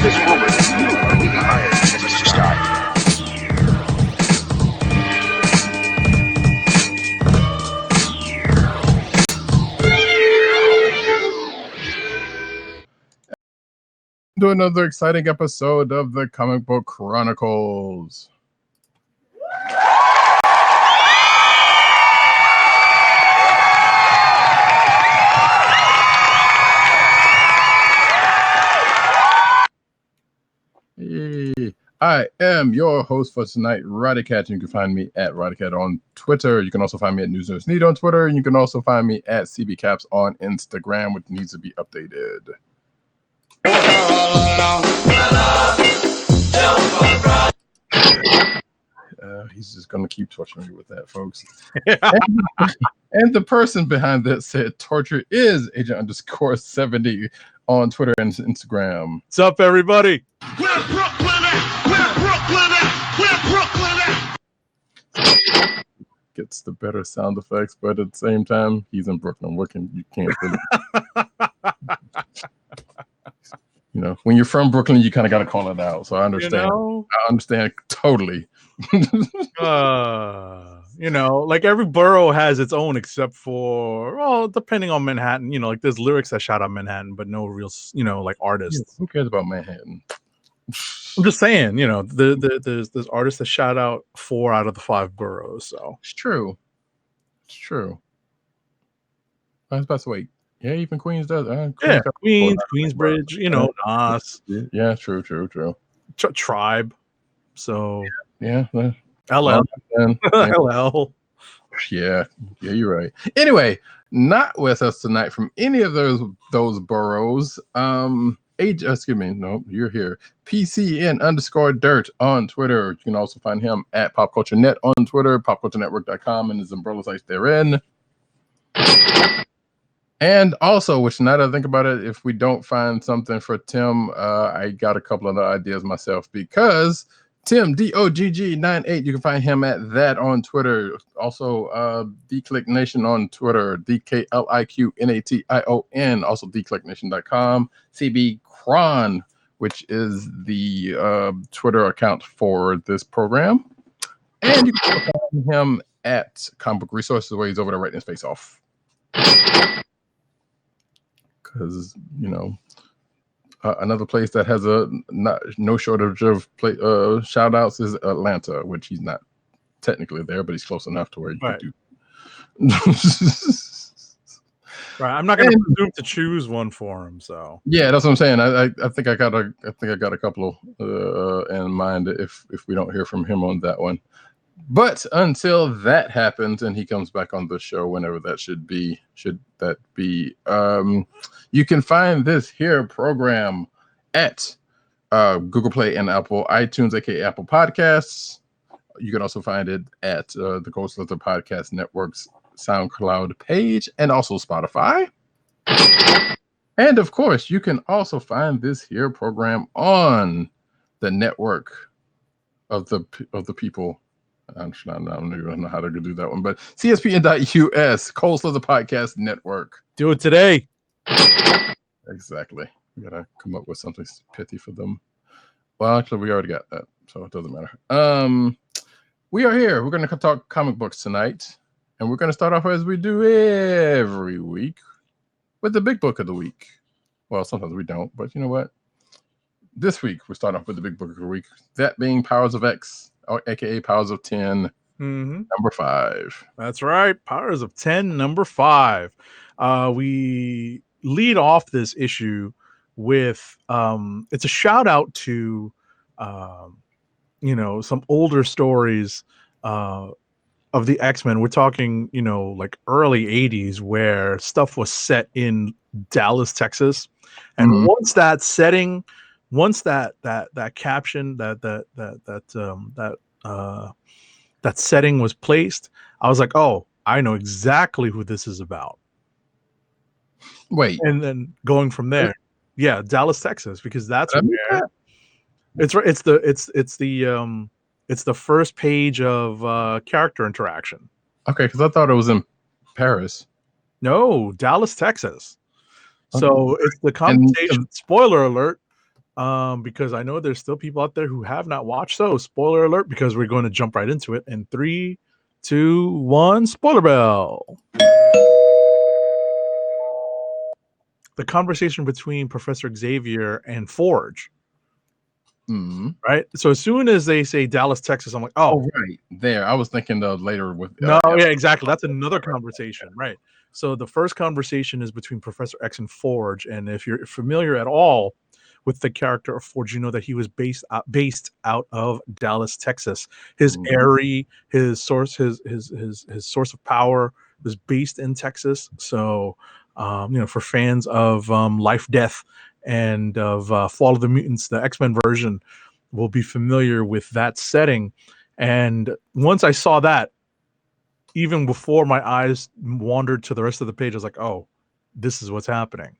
this rumor that you are being hired as a start. To another exciting episode of the Comic Book Chronicles. Hey, I am your host for tonight, Roddykat. You can find me at Roddykat on Twitter. You can also find me at News Need on Twitter. And you can also find me at CBCaps on Instagram, which needs to be updated. He's just going to keep torturing me with that, folks. and the person behind that said torture is Agent_70 on Twitter and Instagram. What's up, everybody? Where Brooklyn at? Where Brooklyn at? Where Brooklyn at? Gets the better sound effects, but at the same time, he's in Brooklyn. You can't really... You know, when you're from Brooklyn, you kind of got to call it out. So I understand. You know? I understand totally. You know, like every borough has its own, except for, well, depending on Manhattan. You know, like there's lyrics that shout out Manhattan, but no real, you know, like artists. Yeah, who cares about Manhattan? I'm just saying, you know, there's artists that shout out 4 out of the 5 boroughs. So it's true. It's true. I was about to wait. Yeah, even Queens does. Yeah, Queensbridge, you know, Nas. Yeah, true. Tribe. So yeah. LL. LL. Yeah, you're right. Anyway, not with us tonight from any of those boroughs. Excuse me, no, you're here. PCN_dirt on Twitter. You can also find him at PopCultureNet on Twitter, popculturenetwork.com, and his umbrella sites therein. And also, which now that I think about it, if we don't find something for Tim, I got a couple of ideas myself, because Tim DOGG98, you can find him at that on Twitter. Also, DClick Nation on Twitter, DKLIQNATION, also DClickNation.com, CB Cron, which is the Twitter account for this program. And you can find him at Comic Book Resources, where he's over there writing his face off. Because, you know, another place that has no shortage of shout outs is Atlanta, which he's not technically there, but he's close enough to where you can do. Right, I'm not going to presume to choose one for him. So yeah, that's what I'm saying. I think I got a couple in mind if we don't hear from him on that one. But until that happens and he comes back on the show, whenever that should that be, you can find this here program at Google Play and Apple iTunes, aka Apple Podcasts. You can also find it at the Ghost Letter Podcast Network's SoundCloud page, and also Spotify. And of course, you can also find this here program on the network of the people. I don't even know how to do that one, but CSPN.US, Cold Slither Podcast Network. Do it today. Exactly. We gotta come up with something pithy for them. Well, actually, we already got that, so it doesn't matter. We are here. We're going to talk comic books tonight, and we're going to start off as we do every week with the big book of the week. Well, sometimes we don't, but you know what? This week, we're starting off with the big book of the week, that being Powers of X, aka Powers of 10, number 5. That's right, Powers of 10, number 5. We lead off this issue with it's a shout out to you know, some older stories of the X-Men. We're talking, you know, like early 80s, where stuff was set in Dallas, Texas, and once that setting, that caption, that setting was placed, I was like, oh, I know exactly who this is about. Wait, and then going from there, yeah, Dallas, Texas, because that's where it's the first page of character interaction. Okay, because I thought it was in Paris. No, Dallas, Texas. So it's the conversation. Spoiler alert. because I know there's still people out there who have not watched those. Spoiler alert, because we're going to jump right into it. In 3, 2, 1, spoiler bell. The conversation between Professor Xavier and Forge. Right. So as soon as they say Dallas, Texas, I'm like, Oh, right there. I was thinking later with no, yeah, exactly. That's another conversation, right? So the first conversation is between Professor X and Forge, and if you're familiar at all with the character of Forge, you know that he was based out of Dallas, Texas. His airy, his source, his source of power was based in Texas. So, for fans of Life, Death, and of Fall of the Mutants, the X-Men version, will be familiar with that setting. And once I saw that, even before my eyes wandered to the rest of the page, I was like, oh, this is what's happening.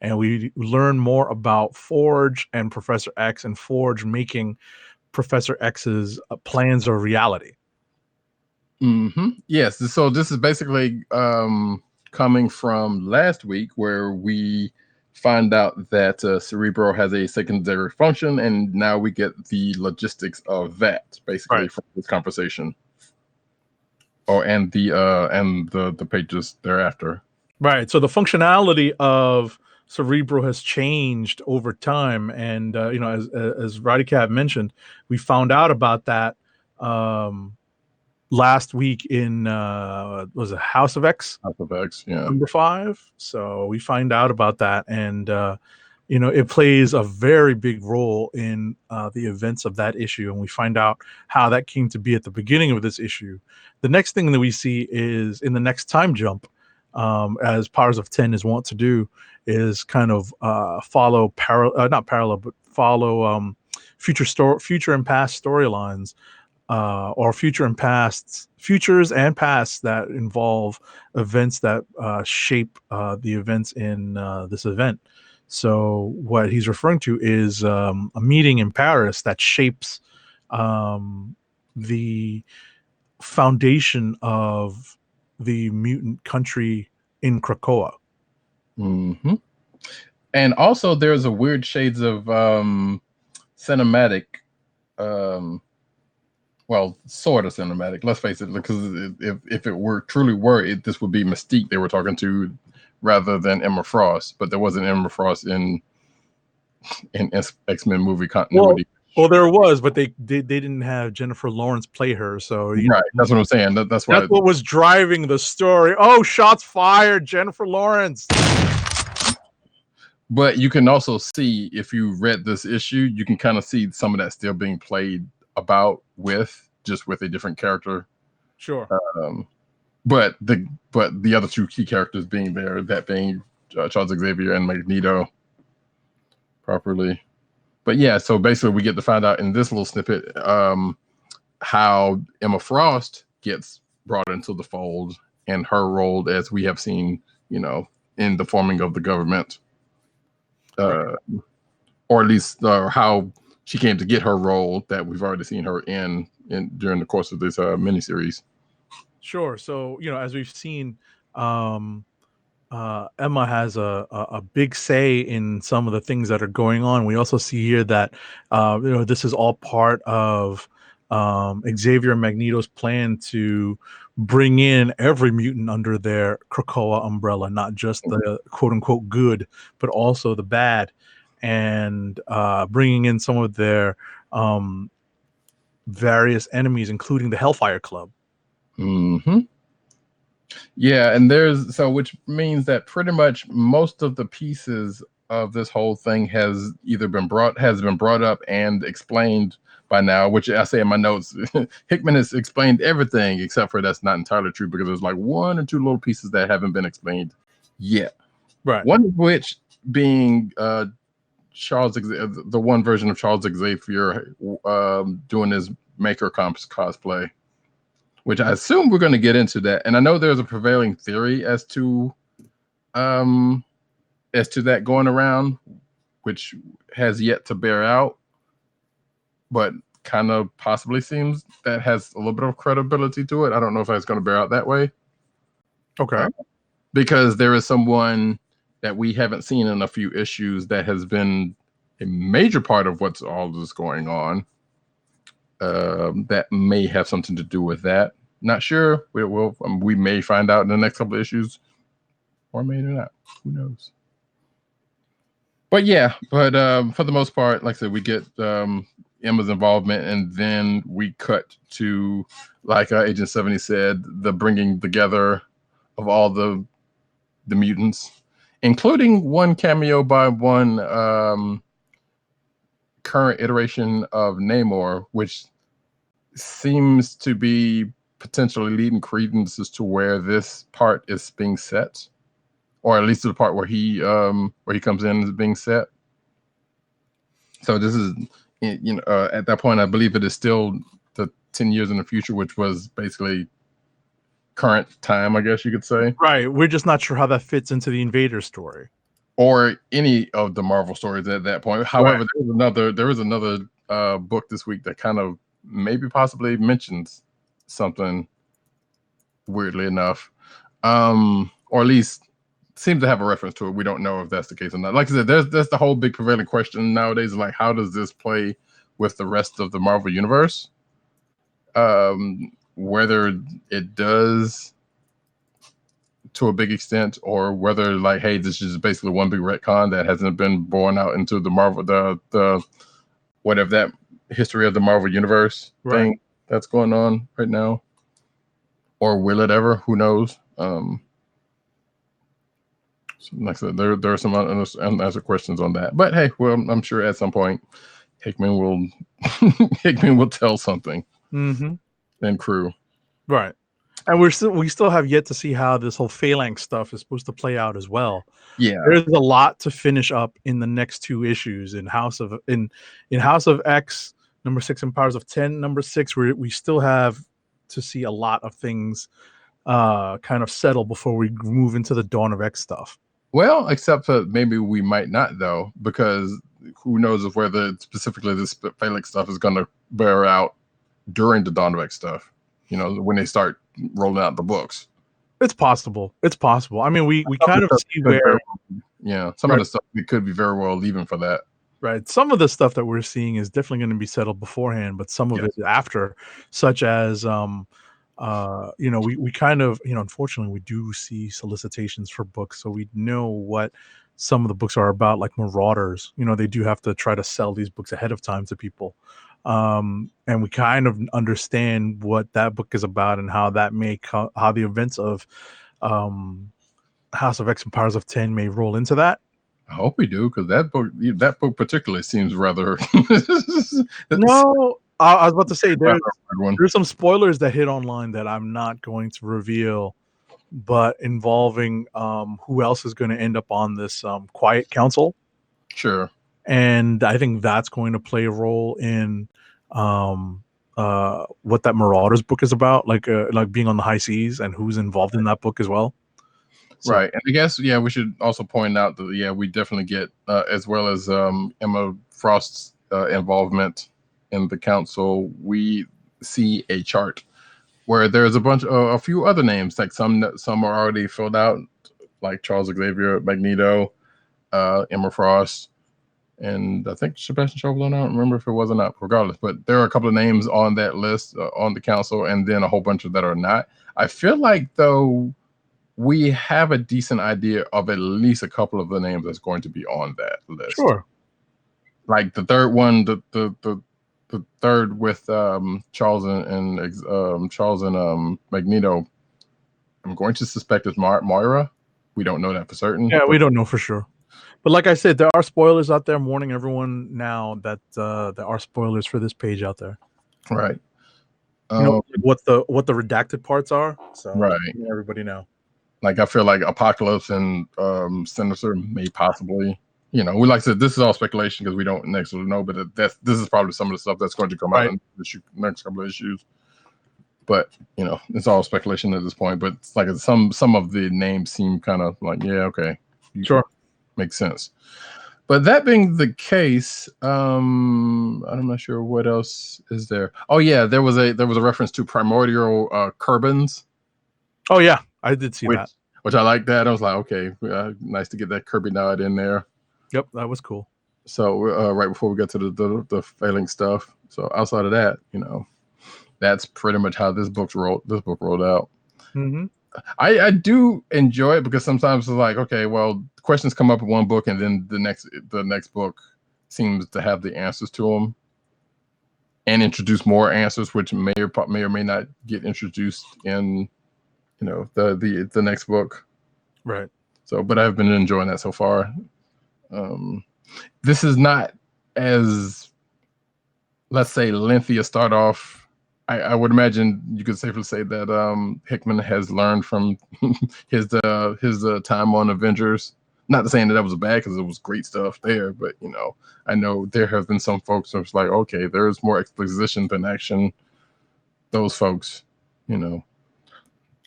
And we learn more about Forge and Professor X, and Forge making Professor X's plans a reality. Yes. So this is basically coming from last week, where we find out that Cerebro has a secondary function, and now we get the logistics of that basically from this conversation. And the pages thereafter. Right. So the functionality of Cerebro has changed over time, and as Roddykat mentioned, we found out about that last week in was it House of X? House of X, yeah. Number 5. So we find out about that, and it plays a very big role in the events of that issue, and we find out how that came to be at the beginning of this issue. The next thing that we see is in the next time jump, as Powers of 10 is wont to do, is kind of follow future and past storylines, or futures and pasts that involve events that shape the events in this event. So what he's referring to is a meeting in Paris that shapes the foundation of the mutant country in Krakoa. And also there's a weird shades of cinematic, sort of cinematic, let's face it, because if it were truly this would be Mystique they were talking to rather than Emma Frost, but there wasn't Emma Frost in X-Men movie continuity. Well, there was, but they didn't have Jennifer Lawrence play her, so right. That's what I'm saying. That's why. That's what was driving the story. Oh, shots fired, Jennifer Lawrence. But you can also see, if you read this issue, you can kind of see some of that still being played about with a different character. Sure. But the other two key characters being there, that being Charles Xavier and Magneto, properly. But yeah, so basically we get to find out in this little snippet how Emma Frost gets brought into the fold and her role, as we have seen, in the forming of the government, or at least how she came to get her role that we've already seen her in during the course of this miniseries. Sure. So as we've seen, Emma has a big say in some of the things that are going on. We also see here that this is all part of Xavier and Magneto's plan to bring in every mutant under their Krakoa umbrella, not just the quote unquote good, but also the bad, and bringing in some of their various enemies, including the Hellfire Club. Yeah, and which means that pretty much most of the pieces of this whole thing has been brought up and explained by now, which I say in my notes, Hickman has explained everything, except for that's not entirely true, because there's like one or two little pieces that haven't been explained yet. Right. One of which being the one version of Charles Xavier doing his Maker cosplay, which I assume we're going to get into that. And I know there's a prevailing theory as to that going around, which has yet to bear out, but kind of possibly seems that has a little bit of credibility to it. I don't know if it's going to bear out that way. Okay. Because there is someone that we haven't seen in a few issues that has been a major part of what's all this going on. That may have something to do with that. Not sure. We may find out in the next couple of issues, or maybe not. Who knows? But yeah, for the most part, like I said, we get Emma's involvement, and then we cut to, like Agent 70 said, the bringing together of all the mutants, including one cameo by one current iteration of Namor, which seems to be potentially leading credence as to where this part is being set, or at least the part where he comes in is being set. So this is, at that point, I believe it is still the 10 years in the future, which was basically current time, I guess you could say. Right. We're just not sure how that fits into the Invader story, or any of the Marvel stories at that point. However, there was another book this week that kind of maybe possibly mentions something, weirdly enough, or at least seems to have a reference to it. We don't know if that's the case or not. Like I said, there's the whole big prevailing question nowadays, like how does this play with the rest of the Marvel universe? Whether it does to a big extent, or whether like, hey, this is basically one big retcon that hasn't been borne out into the Marvel, the whatever that history of the Marvel universe thing that's going on right now, or will it ever? Who knows? Like I said, there are some unanswered questions on that. But hey, well, I'm sure at some point Hickman will tell something. Mm-hmm. And crew, right? And we still have yet to see how this whole Phalanx stuff is supposed to play out as well. Yeah, there's a lot to finish up in the next 2 issues in House of X number 6 and Powers of 10 number 6. We still have to see a lot of things kind of settle before we move into the Dawn of X stuff. Well, except for maybe we might not, though, because who knows if whether specifically this Phalanx stuff is going to bear out during the Dawn of X stuff, when they start rolling out the books. It's possible. I mean, we kind of see where, some of the stuff we could be very well leaving for that. Right. Some of the stuff that we're seeing is definitely going to be settled beforehand, but some of it after, such as, we kind of, unfortunately, we do see solicitations for books. So we know what some of the books are about, like Marauders. They do have to try to sell these books ahead of time to people. And we kind of understand what that book is about and how that how the events of House of X and Powers of 10 may roll into that. I hope we do, because that book particularly seems rather. No, I was about to say there's some spoilers that hit online that I'm not going to reveal, but involving who else is going to end up on this Quiet Council. Sure. And I think that's going to play a role in what that Marauders book is about, like being on the high seas and who's involved in that book as well. So, right. And I guess, we should also point out that, we definitely get, as well as Emma Frost's involvement in the council, we see a chart where there's a few other names, like some are already filled out, like Charles Xavier, Magneto, Emma Frost, and I think Sebastian Chauvelin. I don't remember if it was or not, regardless. But there are a couple of names on that list on the council, and then a whole bunch of that are not. I feel like, though, we have a decent idea of at least a couple of the names that's going to be on that list. Sure. Like the third one, the third with Charles and Magneto. I'm going to suspect it's Moira. We don't know that for certain. Yeah, we don't know for sure. But like I said, there are spoilers out there. I'm warning everyone now that there are spoilers for this page out there. Right. What the redacted parts are. So right. Everybody know. Like I feel like Apocalypse and Sinister may possibly. We like I said, this is all speculation because we don't actually know. But this is probably some of the stuff that's going to come out in the next couple of issues. But it's all speculation at this point. But it's like some of the names seem kind of like, yeah, okay, sure. Makes sense. But that being the case, I'm not sure what else is there. Oh yeah, there was a reference to primordial Kerbins. Oh yeah, I did see that. Which I like that. I was like, okay, nice to get that Kirby nod in there. Yep, that was cool. So right before we get to the failing stuff, so outside of that, that's pretty much how this book rolled out. Mm-hmm. I do enjoy it because sometimes it's like, okay, well, questions come up in one book and then the next book seems to have the answers to them and introduce more answers, which may or may not get introduced in the next book. Right. So, but I've been enjoying that so far. This is not as, let's say, lengthy a start off. I would imagine you could safely say that Hickman has learned from his time on Avengers. Not to saying that was bad, because it was great stuff there, but I know there have been some folks who's like, okay, there's more exposition than action. Those folks,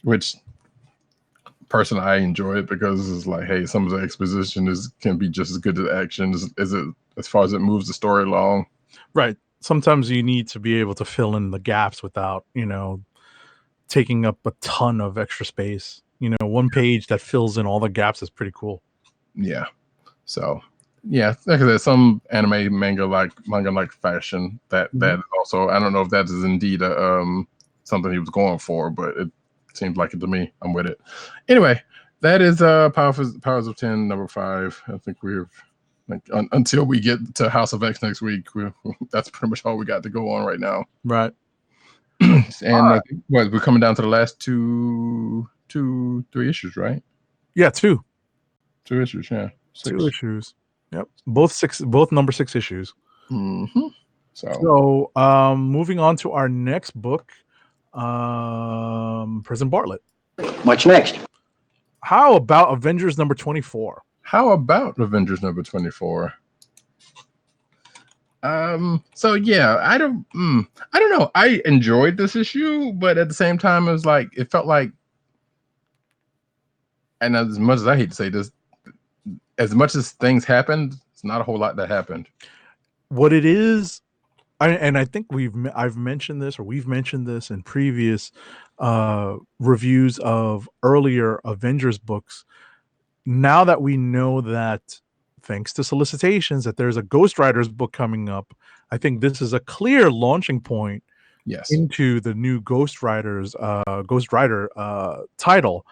which personally I enjoy it because it's like, hey, some of the exposition can be just as good as action as far as it moves the story along. Right. Sometimes you need to be able to fill in the gaps without, taking up a ton of extra space. One page that fills in all the gaps is pretty cool. Yeah. So, yeah, like I said, some anime manga like fashion that also, I don't know if that is indeed something he was going for, but it seems like it to me. I'm with it. Anyway, that is Powers of 10 number 5. I think we've until we get to House of X next week, that's pretty much all we got to go on right now. Right. And we're coming down to the last 3 issues, right? Yeah, 2 issues. Yeah, 6. 2 issues. Yep, both number 6 issues. Mm-hmm. So, moving on to our next book, Prison Bartlett. What's next? How about Avengers number 24? How about Avengers number 24? So yeah, I don't know. I enjoyed this issue, but at the same time, it felt like, and as much as I hate to say this, as much as things happened, it's not a whole lot that happened. What it is, I think we've mentioned this in previous reviews of earlier Avengers books. Now that we know that, thanks to solicitations, that there's a Ghost Riders book coming up, I think this is a clear launching point into the new Ghost Rider title.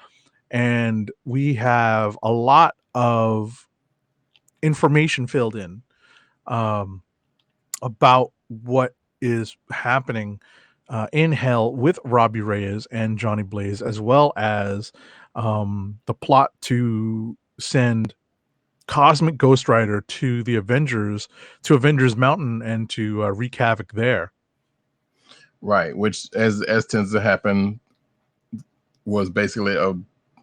And we have a lot of information filled in about what is happening in Hell with Robbie Reyes and Johnny Blaze, as well as the plot to send Cosmic Ghost Rider to the Avengers, to Avengers Mountain, and to wreak havoc there. Right, which as tends to happen, was basically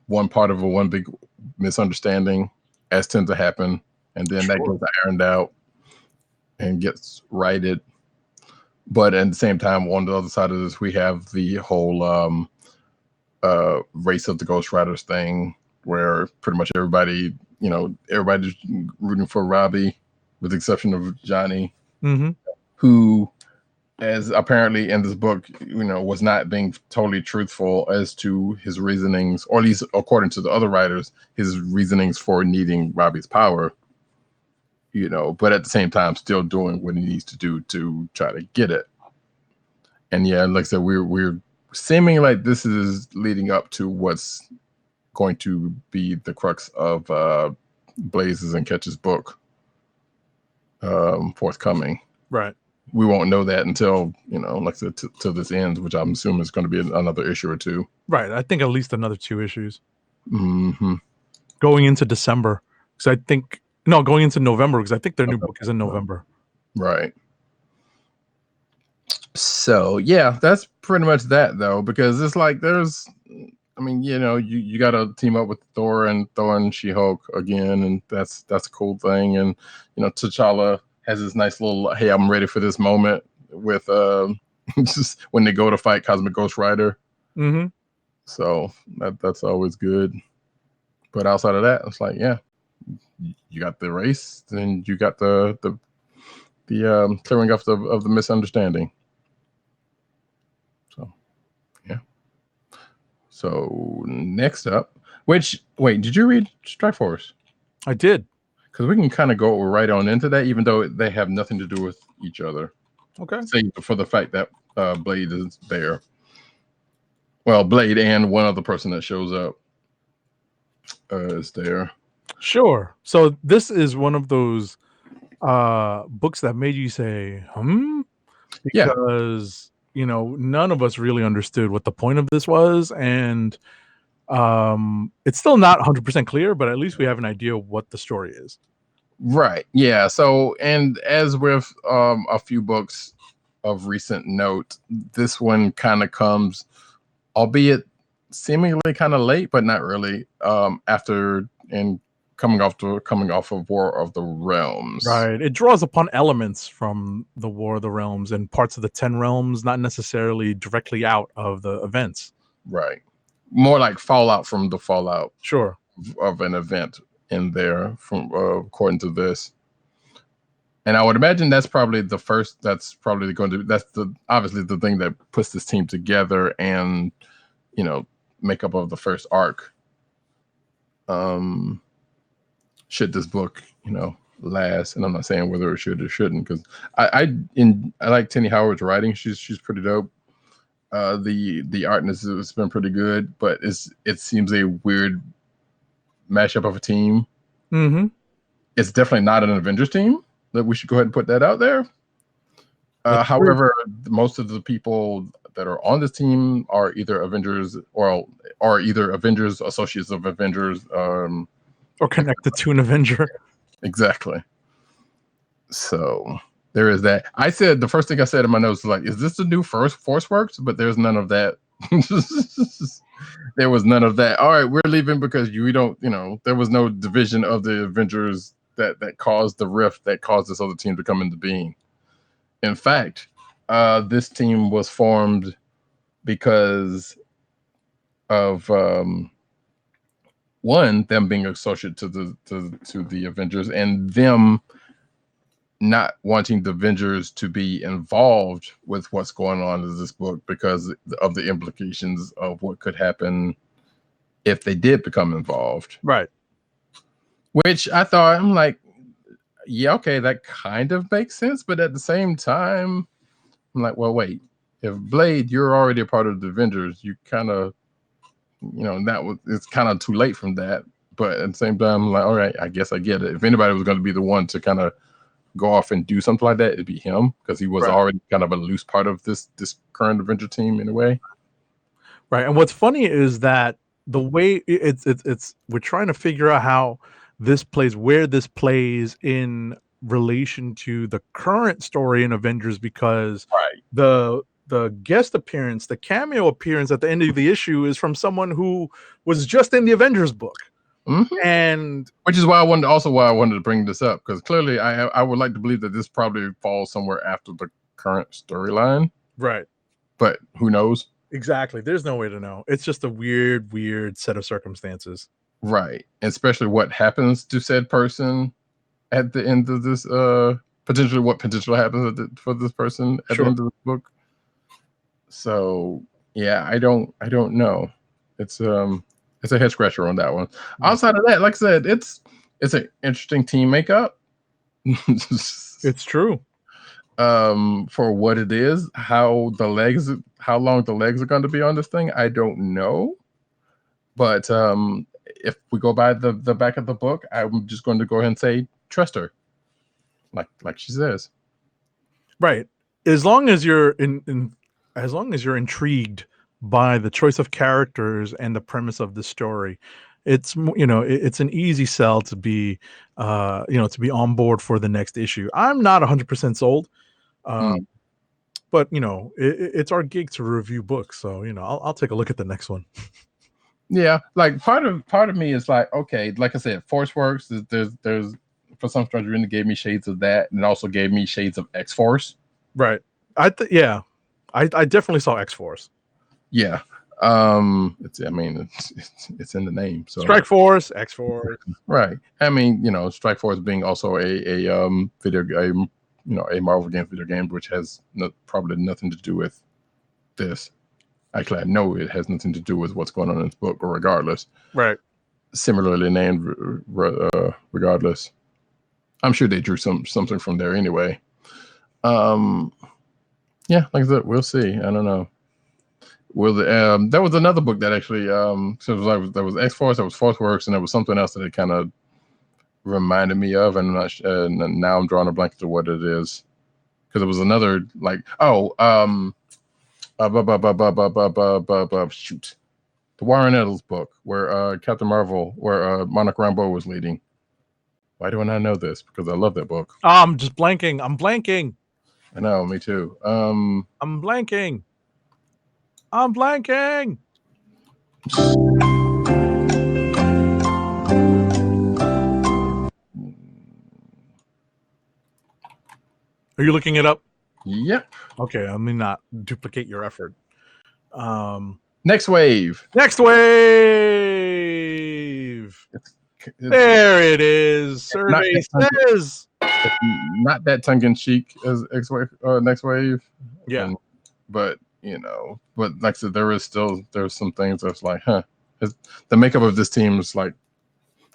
one part of one big misunderstanding, as tends to happen, and then that gets ironed out and gets righted. But at the same time, on the other side of this, we have the whole race of the Ghost Riders thing, where pretty much everybody's rooting for Robbie, with the exception of Johnny, who, as apparently in this book, was not being totally truthful as to his reasonings, or at least according to the other writers, his reasonings for needing Robbie's power. But at the same time, still doing what he needs to do to try to get it. And yeah, like I said, we're seeming like this is leading up to what's going to be the crux of Blaze's and Ketch's book forthcoming. Right. We won't know that until, like I said, till this ends, which I'm assuming is going to be another issue or 2. Right. I think at least another 2 issues. Mm-hmm. Going into December. Going into November, because I think their new book is in November. Right. So, yeah, that's pretty much that, though, because it's like you got to team up with Thor and She-Hulk again, and that's a cool thing. And, T'Challa has this nice little, hey, I'm ready for this moment with just when they go to fight Cosmic Ghost Rider. Mm-hmm. So that's always good. But outside of that, it's like, yeah, you got the race, then you got the clearing up of the misunderstanding. So, yeah. So next up, did you read Strikeforce? I did. because we can kind of go right on into that, even though they have nothing to do with each other. Okay. Say for the fact that Blade is there. Well, Blade and one other person that shows up is there. Sure. So this is one of those books that made you say, Yeah. because none of us really understood what the point of this was, and it's still not 100% clear, but at least we have an idea of what the story is. Right. Yeah. So, and as with a few books of recent note, this one kind of comes, albeit seemingly kind of late, but not really, after and coming off of War of the Realms. Right. It draws upon elements from the War of the Realms and parts of the 10 Realms, not necessarily directly out of the events. Right. More like fallout from the fallout. Sure. Of an event in there, from according to this. And I would imagine that's probably the first. That's probably going to. That's obviously the thing that puts this team together and make up of the first arc. Should this book last? And I'm not saying whether it should or shouldn't, because I like Tenny Howard's writing. She's pretty dope. The art has been pretty good, but it seems a weird mashup of a team. Mm-hmm. It's definitely not an Avengers team. That we should go ahead and put that out there. However, most of the people that are on this team are either Avengers or either Avengers, associates of Avengers, or connected to an Avenger. Exactly. So there is that. I said the first thing I said in my notes was like, "Is this the new Force Works?" But there's none of that. There was none of that. All right, we're leaving because we don't. There was no division of the Avengers that caused the rift that caused this other team to come into being. In fact, this team was formed because of one, them being associated to the Avengers, and them not wanting the Avengers to be involved with what's going on in this book because of the implications of what could happen if they did become involved. Right. Which I thought, I'm like, yeah, okay, that kind of makes sense. But at the same time, I'm like, well, wait, if Blade, you're already a part of the Avengers, you kind of, it's kind of too late from that. But at the same time, I'm like, all right, I guess I get it. If anybody was going to be the one to kind of go off and do something like that, it'd be him, because he was already kind of a loose part of this current Avenger team in a way. Right. And what's funny is that the way it's we're trying to figure out how where this plays in relation to the current story in Avengers, because the guest appearance, the cameo appearance at the end of the issue is from someone who was just in the Avengers book. Mm-hmm. And which is why I wanted to bring this up, because clearly I would like to believe that this probably falls somewhere after the current storyline. Right. But who knows? Exactly. There's no way to know. It's just a weird set of circumstances. Right. And especially what happens to said person at the end of this, potentially what potentially happens for this person at the end of the book. So yeah, I don't know. It's a head scratcher on that one. Outside of that, like I said, it's an interesting team makeup. It's true. For what it is, how long the legs are going to be on this thing, I don't know. But if we go by the back of the book, I'm just going to go ahead and say trust her, like she says. Right. As long as you're intrigued by the choice of characters and the premise of the story, it's it's an easy sell to be to be on board for the next issue. I'm not 100% sold, but it's our gig to review books, so I'll take a look at the next one. Yeah, like part of me is like, okay, like I said, Force Works. There's for some strange reason, it gave me shades of that, and it also gave me shades of X-Force. Right. I definitely saw X-Force. Yeah. It's in the name. So Strikeforce, X-Force. Right. I mean, Strikeforce being also a video game, a Marvel game video game, which has probably nothing to do with this. Actually, I know it has nothing to do with what's going on in this book, regardless. Right. Similarly named, regardless. I'm sure they drew something from there anyway. Yeah, like I said, we'll see. I don't know. There was another book that actually so there was X-Force, there was Force Works, and there was something else that it kind of reminded me of, and I'm not and now I'm drawing a blank to what it is, because it was another like shoot, the Warren Ellis book where Captain Marvel, where Monarch Rambeau was leading. Why do I not know this? Because I love that book. Oh, I'm just blanking. I'm blanking. I know, me too. I'm blanking. I'm blanking. Are you looking it up? Yep. Okay, let me not duplicate your effort. Next Wave. Next Wave. There it is. Survey says. Not that tongue-in-cheek as Next Wave. Yeah. But like I said, there's some things that's like, the makeup of this team is like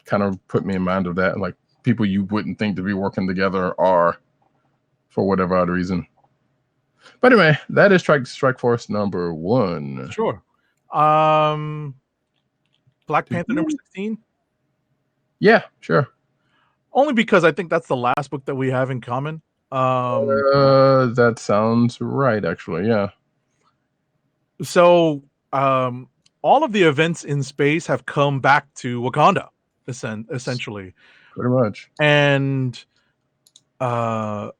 kind of put me in mind of that. Like people you wouldn't think to be working together are, for whatever odd reason. But anyway, that is Strikeforce number 1. Sure. Black Panther number 16? Yeah, sure. Only because I think that's the last book that we have in common. That sounds right, actually. Yeah. So, all of the events in space have come back to Wakanda, essentially. Pretty much. And, the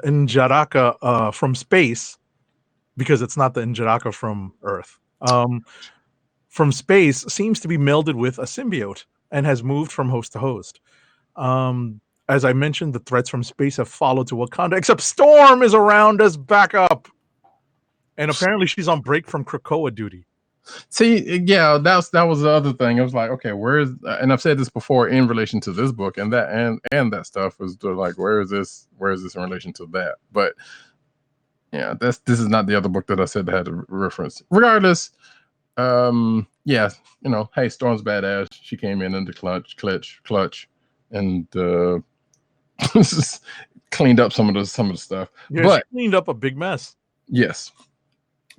Injaraka from space, because it's not the Injaraka from Earth, from space seems to be melded with a symbiote and has moved from host to host. As I mentioned, the threats from space have followed to Wakanda, except Storm is around as backup. And apparently she's on break from Krakoa duty. See, yeah, that was the other thing. I was like, okay, and I've said this before in relation to this book and that stuff was like, where is this in relation to that? But yeah, this is not the other book that I said that had a reference. Regardless, hey, Storm's badass. She came in the clutch, and cleaned up some of the stuff. Yeah, but she cleaned up a big mess. Yes.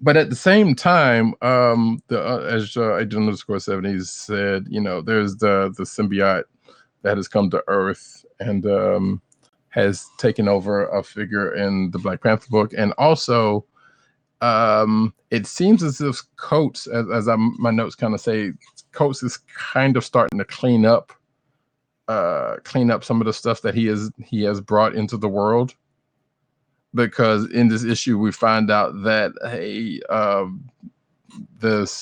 But at the same time, as Agent underscore 70s said, there's the symbiote that has come to Earth and has taken over a figure in the Black Panther book, and also it seems as if Coates, my notes kind of say, Coates is kind of starting to clean up some of the stuff that he has brought into the world. Because in this issue, we find out that the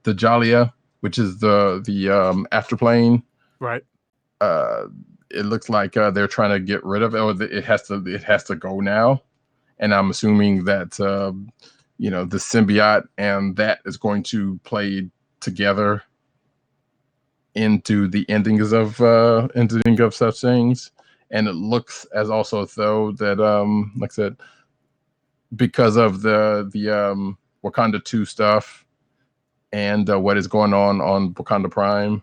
Jalia, which is the afterplane, right? It looks like they're trying to get rid of it, or it has to go now. And I'm assuming that the symbiote and that is going to play together into the endings of such things. And it looks as also though that, like I said, because of the Wakanda 2 stuff and what is going on Wakanda Prime,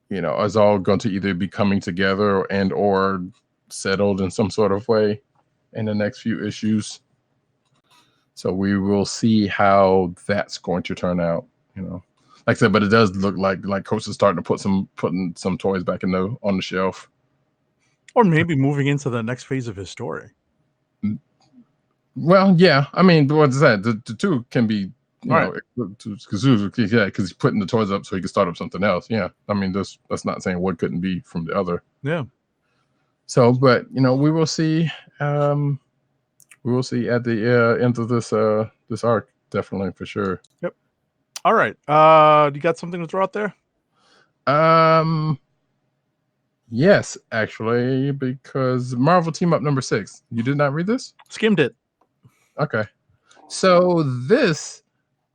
is all going to either be coming together or settled in some sort of way in the next few issues. So we will see how that's going to turn out. Like I said, but it does look like Coach is starting to putting some toys back on the shelf. Or maybe moving into the next phase of his story. Well, yeah. I mean, what's that? The two can be, because he's putting the toys up so he can start up something else. Yeah. I mean, that's not saying one couldn't be from the other. Yeah. So, but we will see. We will see at the end of this arc, definitely for sure. Yep. All right. You got something to throw out there? Yes, actually, because Marvel Team Up number 6. You did not read this? Skimmed it. Okay. So this,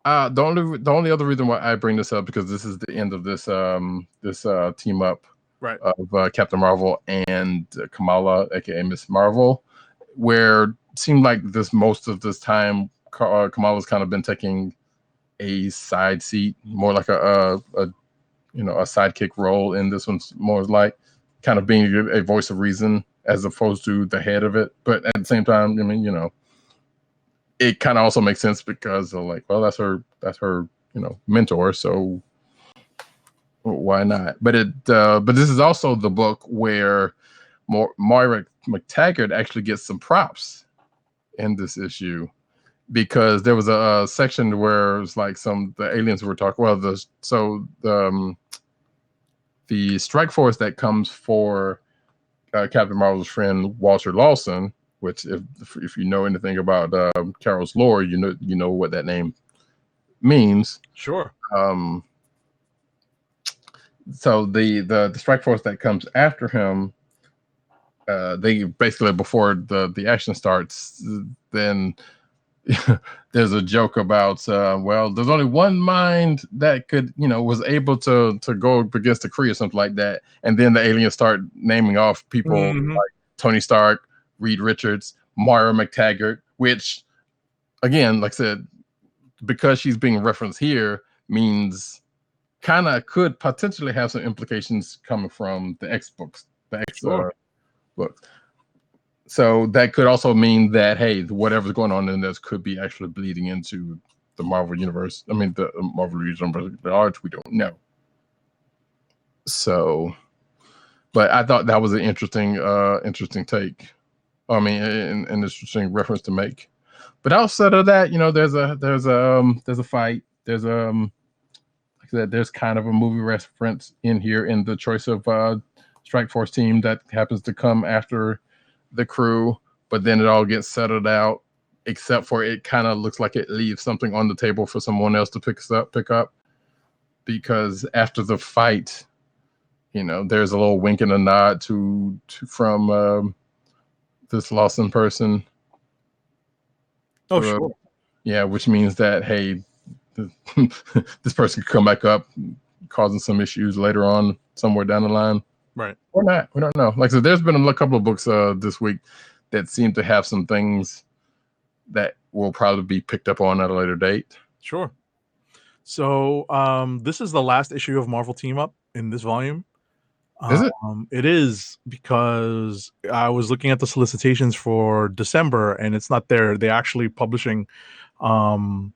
the only other reason why I bring this up, because this is the end of this team up, right, of Captain Marvel and Kamala, aka Miss Marvel, where it seemed like most of this time Kamala's kind of been taking a side seat, more like a a sidekick role in this one's more like kind of being a voice of reason as opposed to the head of it. But at the same time, I mean, it kind of also makes sense because they're like, well, that's her, mentor. So why not? But but this is also the book where Moira McTaggart actually gets some props in this issue, because there was a section where it was like the aliens were talking. Well, the Strikeforce that comes for Captain Marvel's friend Walter Lawson, which if you know anything about Carol's lore, you know what that name means. Sure. So the Strikeforce that comes after him, they basically, before the action starts, then there's a joke about well, there's only one mind that could, was able to go against the Kree or something like that, and then the aliens start naming off people like Tony Stark, Reed Richards, Moira McTaggart, which again, like I said, because she's being referenced here, means kind of could potentially have some implications coming from the X books, books. So that could also mean that, hey, whatever's going on in this could be actually bleeding into the Marvel universe. I mean, the Marvel universe at large, we don't know. So, but I thought that was an interesting take. I mean, an interesting reference to make. But outside of that, there's a fight. There's like I said, there's kind of a movie reference in here in the choice of Strikeforce team that happens to come after the crew, but then it all gets settled out, except for it kind of looks like it leaves something on the table for someone else to pick up, because after the fight, there's a little wink and a nod from this Lawson person. Oh, sure. Yeah, which means that, hey, this person could come back up, causing some issues later on somewhere down the line. Right. Or not. We don't know. Like I said, there's been a couple of books this week that seem to have some things that will probably be picked up on at a later date. Sure. So this is the last issue of Marvel Team Up in this volume. Is it? It is, because I was looking at the solicitations for December and it's not there. They're actually publishing the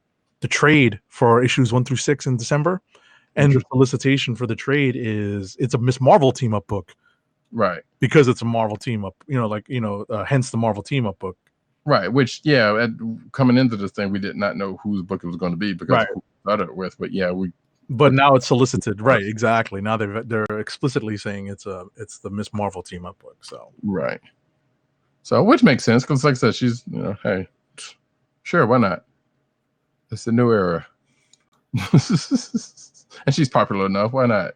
trade for issues 1 through 6 in December. And the solicitation for the trade it's a Miss Marvel team up book, right? Because it's a Marvel team up, hence the Marvel team up book, right? Which, coming into this thing, we did not know whose book it was going to be because we started it with, but now it's solicited, right? Exactly. Now they're explicitly saying it's the Miss Marvel team up book, so right. So which makes sense because, like I said, she's hey, sure, why not? It's a new era. And she's popular enough. Why not?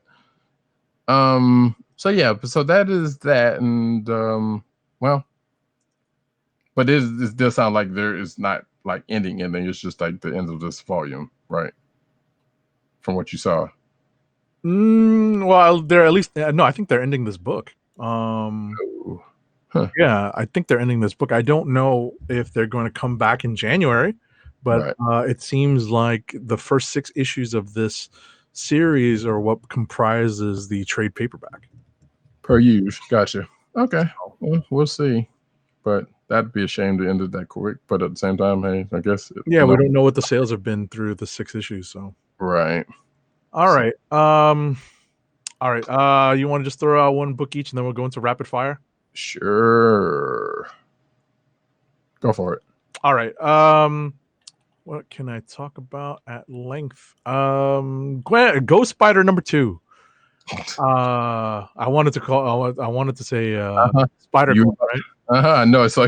So that is that, and well, but it does sound like there is not like ending. It's just like the end of this volume, right? From what you saw. Well, they're at least no. I think they're ending this book. Yeah, I think they're ending this book. I don't know if they're going to come back in January, but it seems like the first 6 issues of this series are what comprises the trade paperback. Per usual. Gotcha. Okay. Well, we'll see. But that'd be a shame to end it that quick. But at the same time, hey, I guess. We don't know what the sales have been through the 6 issues. So. Right. All right. All right. You want to just throw out one book each and then we'll go into rapid fire? Sure. Go for it. All right. What can I talk about at length? Ghost Spider number 2. I wanted to say Spider Gwen, right? No, I saw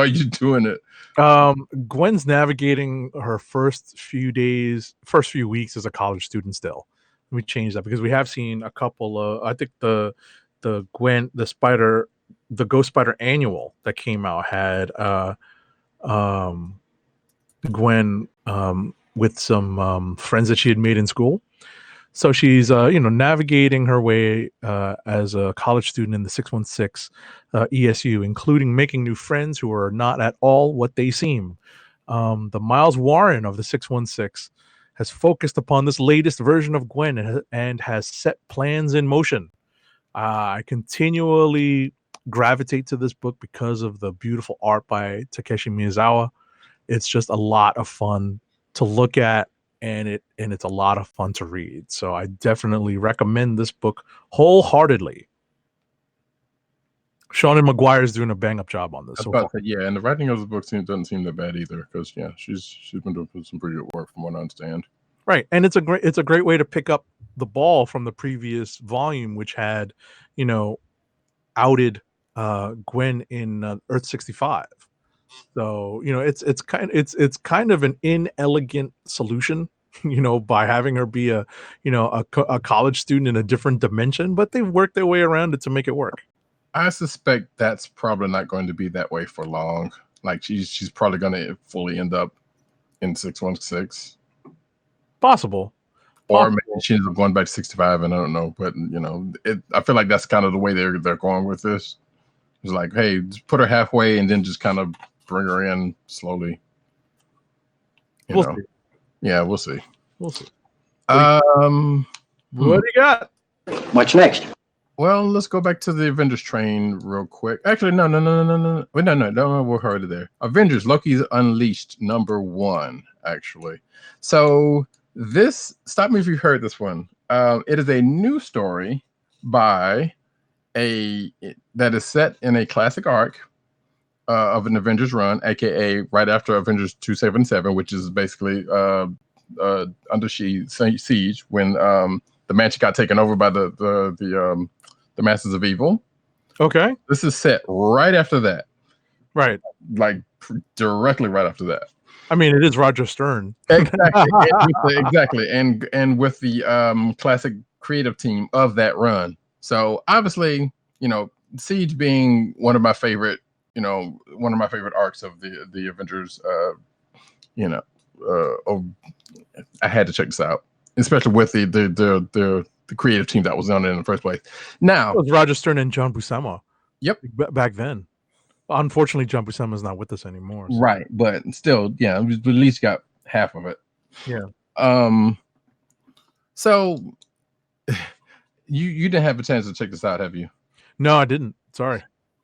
you doing it. Gwen's navigating her first few weeks as a college student still. Let me change that because we have seen a couple of, I think the Ghost Spider annual that came out had Gwen with some friends that she had made in school. So she's navigating her way as a college student in the 616 ESU, including making new friends who are not at all what they seem. The Miles Warren of the 616 has focused upon this latest version of Gwen and has set plans in motion. I continually gravitate to this book because of the beautiful art by Takeshi Miyazawa. It's just a lot of fun to look at, and it's a lot of fun to read. So I definitely recommend this book wholeheartedly. Sean and McGuire is doing a bang up job on this. So far. Yeah, and the writing of the book doesn't seem that bad either, because she's been doing some pretty good work from what I understand. Right, and it's a great way to pick up the ball from the previous volume, which had, outed Gwen in Earth 65. So it's kind of an inelegant solution, by having her be a college student in a different dimension, but they've worked their way around it to make it work. I suspect that's probably not going to be that way for long. Like she's probably going to fully end up in 616. Possible. Or maybe she ends up going back to 65, and I don't know. But I feel like that's kind of the way they're going with this. It's like, hey, just put her halfway and then just kind of bring her in slowly. We'll see. Yeah, we'll see. We'll see. What do you got? What's next? Well, let's go back to the Avengers train real quick. Actually, no. Wait, no, we're already there. Avengers, Loki's Unleashed, #1, actually. So this, stop me if you heard this one. It is a new story that is set in a classic arc of an Avengers run, aka right after Avengers 277, which is basically under siege when the mansion got taken over by the Masters of Evil. Okay. This is set right after that. Right. Like directly right after that. I mean, it is Roger Stern. Exactly. And with the classic creative team of that run. So obviously, Siege being one of my favorite arcs of the Avengers, I had to check this out, especially with the creative team that was on it in the first place. Now it was Roger Stern and John Buscema. Yep. Back then. Unfortunately, John Buscema is not with us anymore. So. Right, but still, yeah, at least got half of it. Yeah. So you didn't have a chance to check this out, have you? No, I didn't. Sorry.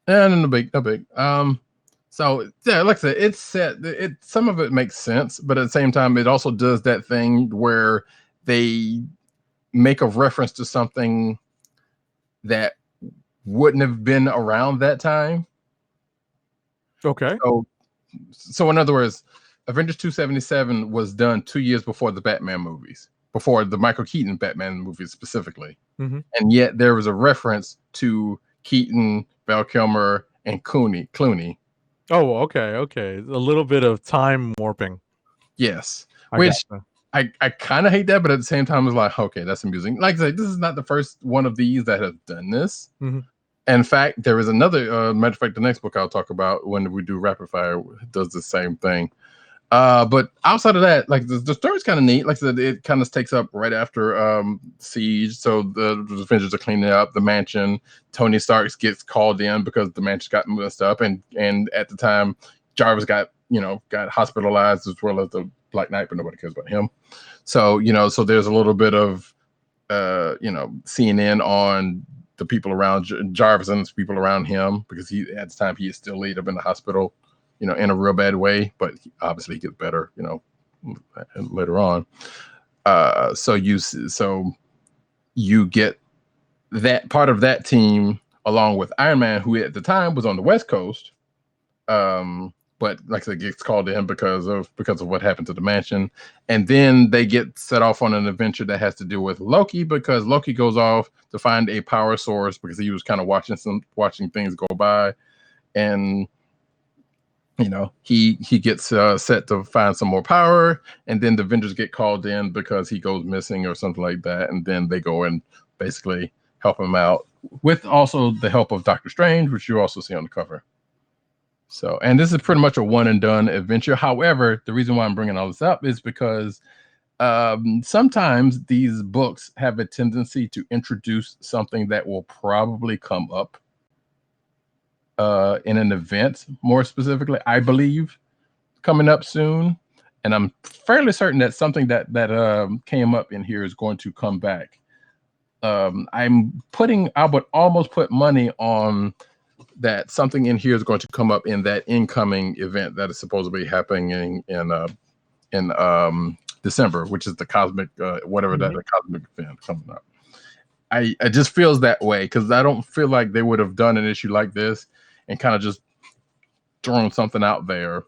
No big. So yeah, like I said, it's set. Some of it makes sense, but at the same time, it also does that thing where they make a reference to something that wouldn't have been around that time. Okay. So in other words, Avengers 277 was done 2 years before the Batman movies, before the Michael Keaton Batman movies specifically. Mm-hmm. And yet there was a reference to Keaton, Val Kilmer, and Clooney. Oh, okay. A little bit of time warping. Yes. I kind of hate that, but at the same time, it's like, okay, that's amusing. Like I said, this is not the first one of these that has done this. Mm-hmm. In fact, there is another, matter of fact, the next book I'll talk about when we do Rapid Fire does the same thing. But outside of that, like the story's kind of neat. Like I said, it kind of takes up right after Siege. So the Avengers are cleaning up the mansion. Tony Stark gets called in because the mansion got messed up. And at the time, Jarvis got hospitalized, as well as the Black Knight, but nobody cares about him. So, so there's a little bit of, seeing in on the people around Jarvis and the people around him, because at the time he is still laid up in the hospital, in a real bad way, but obviously he gets better, later on. So you get that part of that team along with Iron Man, who at the time was on the West Coast. But like I said, gets called in because of what happened to the mansion. And then they get set off on an adventure that has to do with Loki, because Loki goes off to find a power source because he was kind of watching things go by. And, he gets set to find some more power. And then the Avengers get called in because he goes missing or something like that. And then they go and basically help him out with also the help of Doctor Strange, which you also see on the cover. So, and this is pretty much a one and done adventure. However, the reason why I'm bringing all this up is because sometimes these books have a tendency to introduce something that will probably come up in an event, more specifically, I believe, coming up soon. and I'm fairly certain that something that came up in here is going to come back. I would almost put money on that something in here is going to come up in that incoming event that is supposedly happening in December, which is the cosmic whatever that the cosmic event coming up. It just feels that way because I don't feel like they would have done an issue like this and kind of just thrown something out there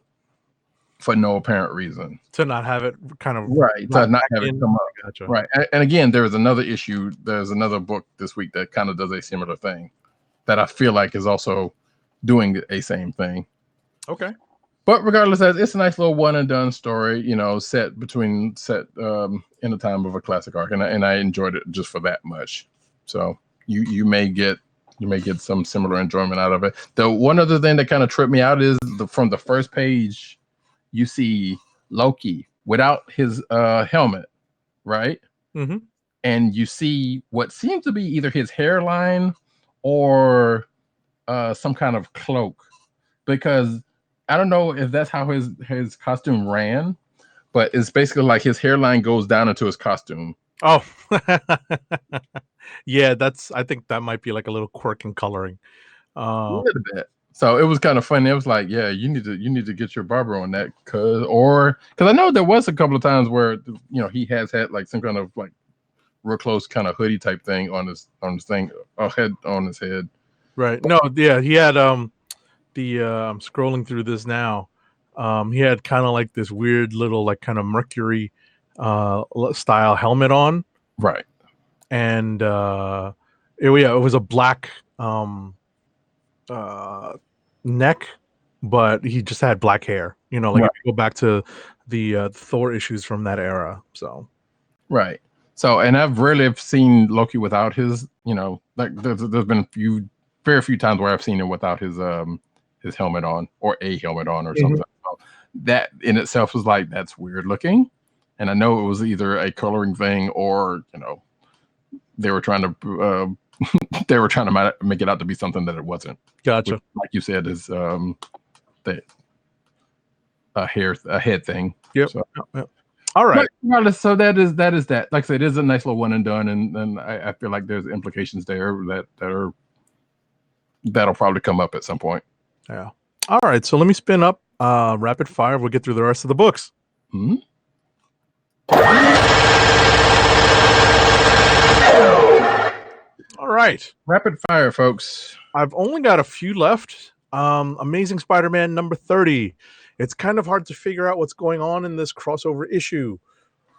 for no apparent reason to not have it kind of right to not have it come up. Gotcha. Right. And again, there's another issue. There's another book this week that kind of does a similar thing that I feel like is also doing a same thing. Okay. But regardless, it's a nice little one and done story, you know, set in the time of a classic arc, and I enjoyed it just for that much. So you may get some similar enjoyment out of it. The one other thing that kind of tripped me out is from the first page, you see Loki without his helmet, right? Mm-hmm. And you see what seems to be either his hairline or some kind of cloak, because I don't know if that's how his costume ran, but it's basically like his hairline goes down into his costume. Oh, yeah, I think that might be like a little quirk in coloring. A little bit. So it was kind of funny. It was like, yeah, you need to get your barber on that, because I know there was a couple of times where, you know, he has had like some kind of like real close kind of hoodie type thing on his thing, head on his head. Right. No, yeah, he had I'm scrolling through this now. He had kind of like this weird little like kind of Mercury style helmet on. Right. And it was a black neck, but he just had black hair. You know, like right. If you go back to the Thor issues from that era. So right. So, and I've rarely seen Loki without his, you know, like there's been very few times where I've seen him without his helmet on or a helmet on or something. So that in itself was like, that's weird looking. And I know it was either a coloring thing or, you know, they were trying to make it out to be something that it wasn't. Gotcha. Which, like you said, is a head thing. Yep. So, yep. All right. But, so that is that. Like I said, it is a nice little one and done, and I feel like there's implications there that'll probably come up at some point. Yeah. All right. So let me spin up rapid fire. We'll get through the rest of the books. Mm-hmm. All right. Rapid fire, folks. I've only got a few left. Amazing Spider-Man number 30. It's kind of hard to figure out what's going on in this crossover issue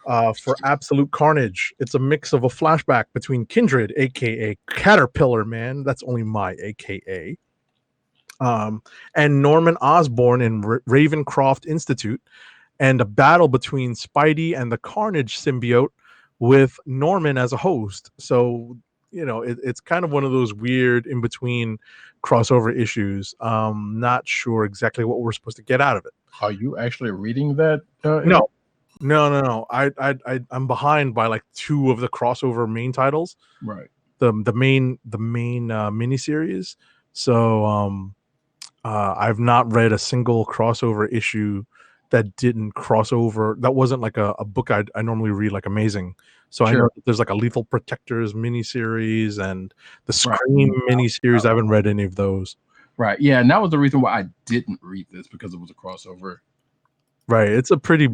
for Absolute Carnage. It's a mix of a flashback between Kindred, a.k.a. Caterpillar Man. That's only my a.k.a. And Norman Osborn in Ravencroft Institute, and a battle between Spidey and the Carnage symbiote with Norman as a host. So, you know, it's kind of one of those weird in-between crossover issues. Not sure exactly what we're supposed to get out of it. Are you actually reading that? No. I'm behind by like 2 of the crossover main titles. Right. The main miniseries. So I've not read a single crossover issue that didn't cross over. That wasn't like a book I normally read, like Amazing. So sure. I know that there's like a Lethal Protectors miniseries and the Scream miniseries. I haven't read any of those. Right. Yeah, and that was the reason why I didn't read this, because it was a crossover. Right. It's a pretty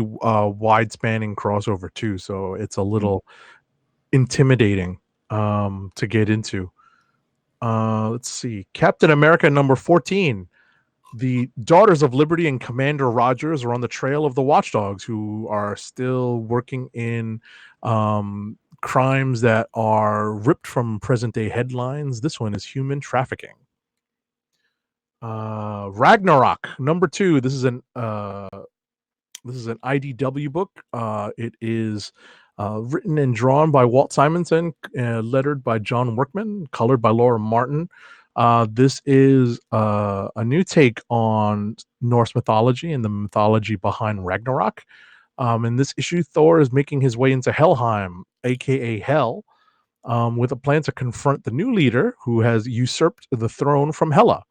wide spanning crossover too. So it's a little intimidating to get into. Let's see. Captain America number 14. The Daughters of Liberty and Commander Rogers are on the trail of the Watchdogs, who are still working in crimes that are ripped from present-day headlines. This one is human trafficking. Ragnarok number 2. This is an IDW book. It is written and drawn by Walt Simonson, lettered by John Workman, colored by Laura Martin. This is a new take on Norse mythology and the mythology behind Ragnarok. In this issue, Thor is making his way into Helheim, aka Hell, with a plan to confront the new leader who has usurped the throne from Hela,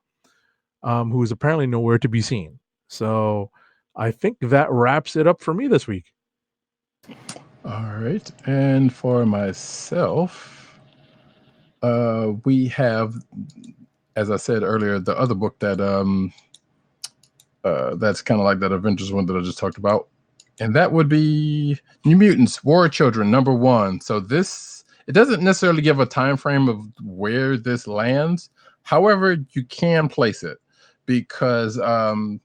who is apparently nowhere to be seen. So I think that wraps it up for me this week. All right, and for myself, we have, as I said earlier, the other book that that's kind of like that Avengers one that I just talked about, and that would be New Mutants: War Children #1. So it doesn't necessarily give a time frame of where this lands. However, you can place it because there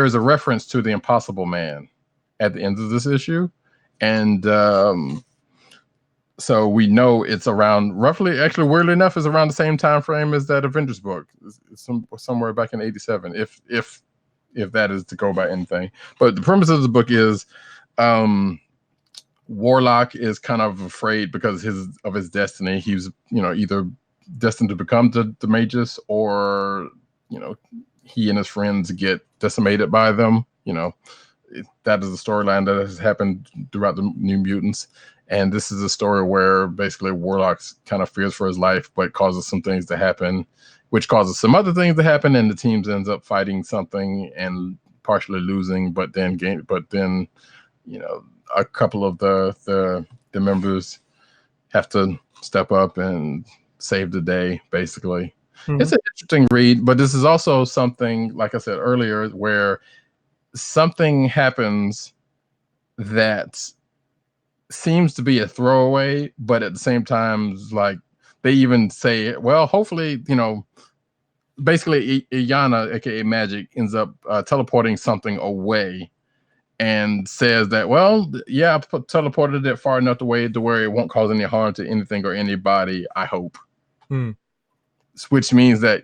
is a reference to the Impossible Man at the end of this issue, and so we know it's around roughly, actually weirdly enough, is around the same time frame as that Avengers book. It's somewhere back in '87, if that is to go by anything. But the premise of the book is Warlock is kind of afraid because of his destiny. He's either destined to become the Magus, or he and his friends get decimated by them. That is a storyline that has happened throughout the New Mutants. And this is a story where basically Warlock's kind of fears for his life, but causes some things to happen, which causes some other things to happen, and the teams ends up fighting something and partially losing, but then a couple of the members have to step up and save the day, basically. Mm-hmm. It's an interesting read, but this is also something, like I said earlier, where something happens that seems to be a throwaway, but at the same time, like they even say, well, hopefully, basically Iyana, aka Magic, ends up teleporting something away and says that, well, yeah, I teleported it far enough away to where it won't cause any harm to anything or anybody, I hope. Which means that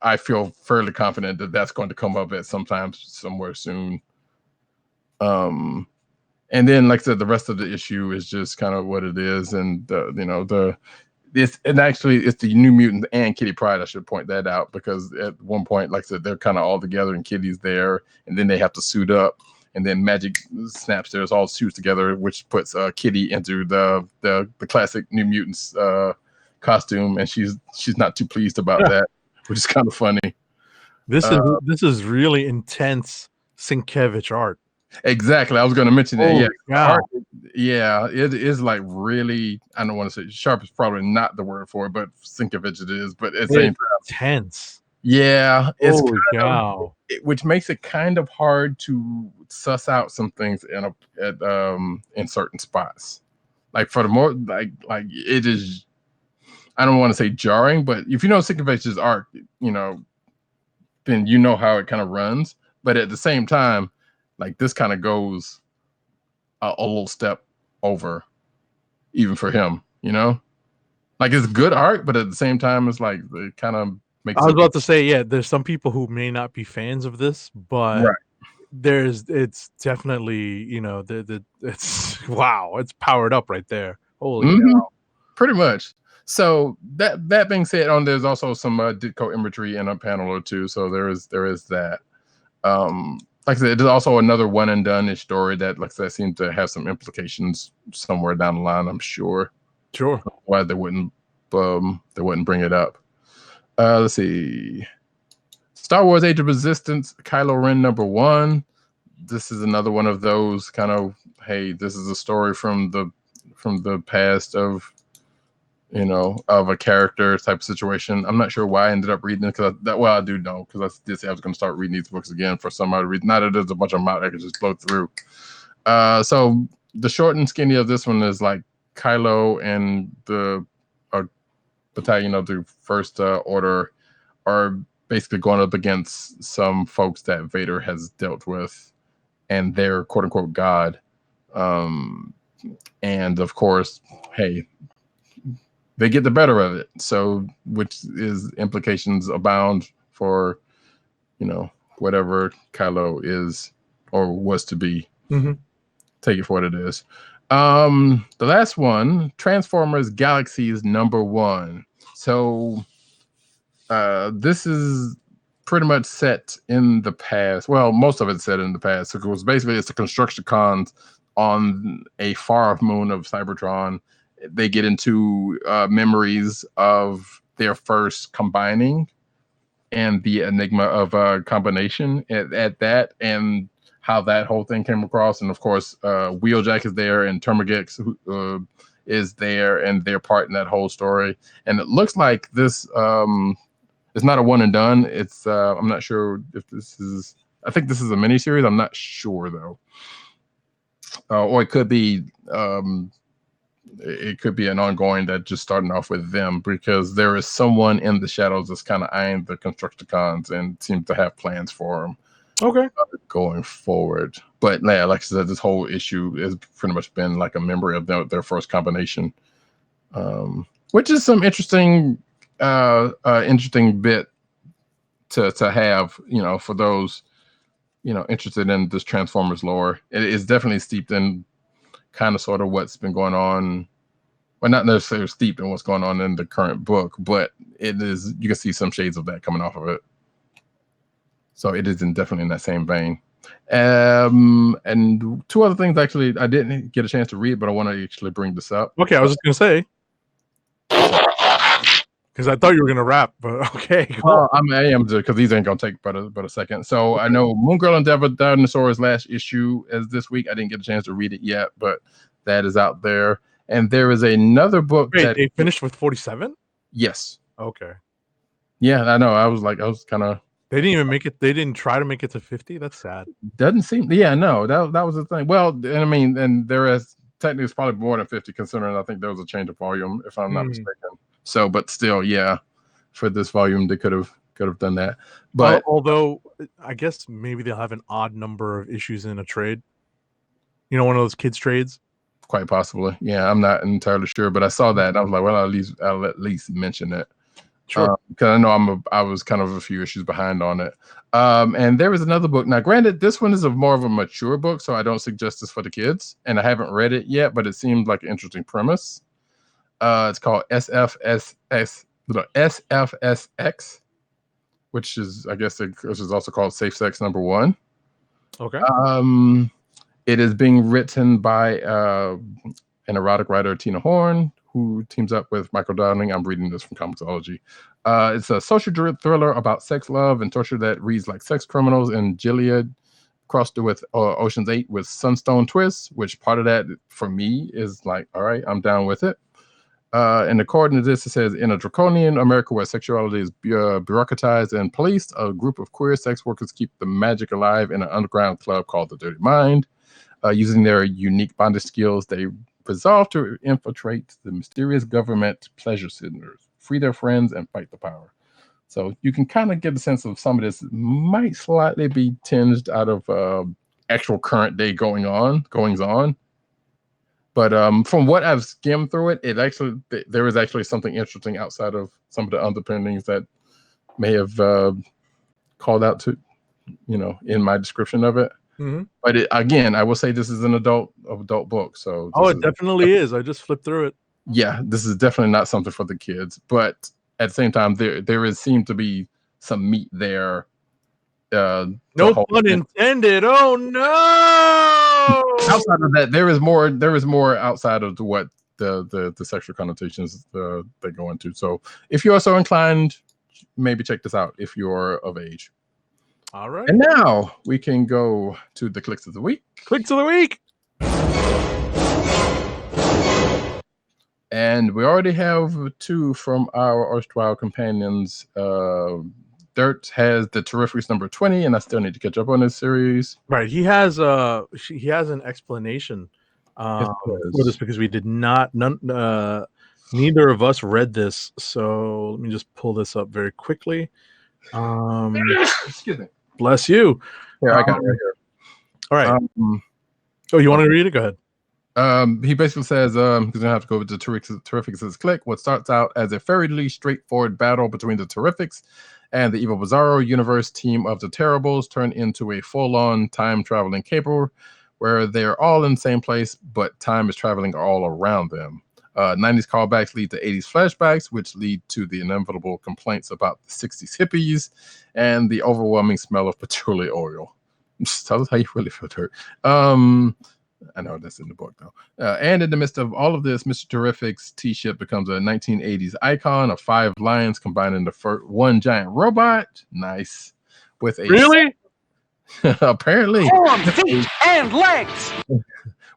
I feel fairly confident that that's going to come up at somewhere soon. And then, like I said, the rest of the issue is just kind of what it is, and it's the New Mutants and Kitty Pryde. I should point that out, because at one point, like I said, they're kind of all together, and Kitty's there, and then they have to suit up, and then Magic snaps theirs all suits together, which puts Kitty into the classic New Mutants costume, and she's not too pleased about that, which is kind of funny. This is really intense Sienkiewicz art. Exactly, I was going to mention that. Wow. It is like really. I don't want to say sharp is probably not the word for it, but Sienkiewicz it is. But at the same time, intense. Yeah, it's which makes it kind of hard to suss out some things in certain spots. Like for the more like it is. I don't want to say jarring, but if you know Sienkiewicz's art, then you know how it kind of runs. But at the same time, like this kind of goes a little step over, even for him, like it's good art, but at the same time, it's like it kind of makes. I was about to say, there's some people who may not be fans of this, but it's definitely, it's wow, it's powered up right there. Holy cow. Pretty much. So that being said, there's also some Ditko imagery in a panel or two. So there is that. Like I said, there's also another one and done-ish story that, like I said, seems to have some implications somewhere down the line, I'm sure. Sure. Why they wouldn't bring it up. Let's see. Star Wars Age of Resistance, Kylo Ren #1. This is another one of those kind of, hey, this is a story from the past of a character type of situation. I'm not sure why I ended up reading it, I do know, because I did say I was going to start reading these books again for some other reason. Not that there's a bunch of them out I could just blow through. So the short and skinny of this one is like Kylo and the battalion of the First Order are basically going up against some folks that Vader has dealt with, and their quote unquote God. And of course, hey, they get the better of it. So, which is implications abound for, whatever Kylo is or was to be. Mm-hmm. Take it for what it is. The last one, Transformers Galaxies #1. So, this is pretty much set in the past. Well, most of it's set in the past. So it's the Constructicons on a far-off moon of Cybertron. They get into memories of their first combining, and the enigma of combination at that, and how that whole thing came across. And of course, Wheeljack is there, and Termagix is there, and their part in that whole story. And it looks like this it's not a one and done. It's I'm not sure if this is. I think this is a miniseries. I'm not sure though. Or it could be an ongoing that just starting off with them, because there is someone in the shadows that's kind of eyeing the Constructicons and seems to have plans for them. Okay. Going forward. But yeah, like I said, this whole issue has pretty much been like a memory of their first combination, which is some interesting bit to have, for those interested in this Transformers lore. It is definitely steeped in kind of sort of what's been going on. Well, not necessarily steeped in what's going on in the current book, but it is, you can see some shades of that coming off of it. So it is definitely in that same vein. And two other things, actually, I didn't get a chance to read, but I want to actually bring this up. Okay, I was just going to say, because I thought you were going to rap, but okay. Well, I am, because these ain't going to take but a second. So I know Moon Girl and Devil Dinosaur's last issue is this week. I didn't get a chance to read it yet, but that is out there. And there is another book. Wait, they finished with 47? Yes. Okay. Yeah, I know. I was kind of. They didn't even make it. They didn't try to make it to 50. That's sad. Doesn't seem. Yeah, no, that was the thing. Well, and I mean, and there is technically it's probably more than 50, considering I think there was a change of volume, if I'm not mistaken. So, but still, yeah, for this volume, they could have done that. But although I guess maybe they'll have an odd number of issues in a trade. One of those kids trades. Quite possibly. Yeah, I'm not entirely sure, but I saw that and I was like, well, I'll at least mention it. Sure. Because I know I was kind of a few issues behind on it. And there was another book. Now, granted, this one is more of a mature book, so I don't suggest this for the kids. And I haven't read it yet, but it seemed like an interesting premise. It's called SFSX, which is, I guess, which is also called Safe Sex Number 1. Okay. It is being written by an erotic writer, Tina Horn, who teams up with Michael Downing. I'm reading this from Comixology. It's a social thriller about sex, love, and torture that reads like Sex Criminals and Gilead, crossed it with Ocean's 8 with Sunstone twists, which part of that for me is like, all right, I'm down with it. And according to this, it says, in a draconian America where sexuality is bureaucratized and policed, a group of queer sex workers keep the magic alive in an underground club called the Dirty Mind. Using their unique bondage skills, they resolve to infiltrate the mysterious government pleasure centers, free their friends, and fight the power. So you can kind of get a sense of some of this might slightly be tinged out of actual current day goings on. But from what I've skimmed through it, there is actually something interesting outside of some of the underpinnings that may have called out to, in my description of it. Mm-hmm. But again, I will say this is an adult book. So it definitely is. I just flipped through it. Yeah, this is definitely not something for the kids. But at the same time, there seemed to be some meat there. No pun intended. Oh no! Outside of that, there is more outside of what the sexual connotations they go into. So if you are so inclined, maybe check this out if you're of age. All right. And now we can go to the clicks of the week. Clicks of the week. And we already have two from our erstwhile companions. Dirt has the Terrifics number 20, and I still need to catch up on this series. Right. He has an explanation for this, because we did not neither of us read this. So let me just pull this up very quickly. Excuse me. Bless you. Yeah, I got it right here. All right. You want to read it? Go ahead. He basically says he's gonna have to go with the Terrifics' click. What starts out as a fairly straightforward battle between the Terrifics and the evil Bizarro universe team of the Terribles turn into a full-on time-traveling caper where they're all in the same place, but time is traveling all around them. 90s callbacks lead to 80s flashbacks, which lead to the inevitable complaints about the 60s hippies and the overwhelming smell of patchouli oil. Just tell us how you really feel, Dirt. I know that's in the book though. And in the midst of all of this, Mr. Terrific's T-ship becomes a 1980s icon of 5 lions combined into one giant robot. Nice. With a Really? apparently Arms, feet, and legs.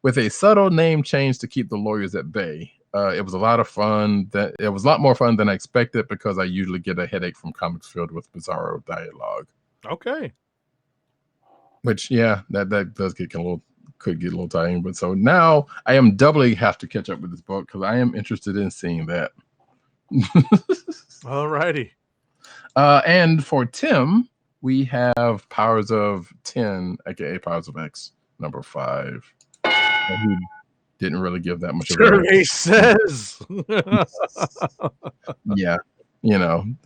with a subtle name change to keep the lawyers at bay. It was a lot of fun. It was a lot more fun than I expected because I usually get a headache from comics filled with bizarro dialogue. Okay. Which, yeah, that does could get a little tiring. But so now I am doubly have to catch up with this book because I am interested in seeing that. Alrighty. And for Tim, we have Powers of 10, aka Powers of X, number 5. Who didn't really give that much of a Survey says. yeah,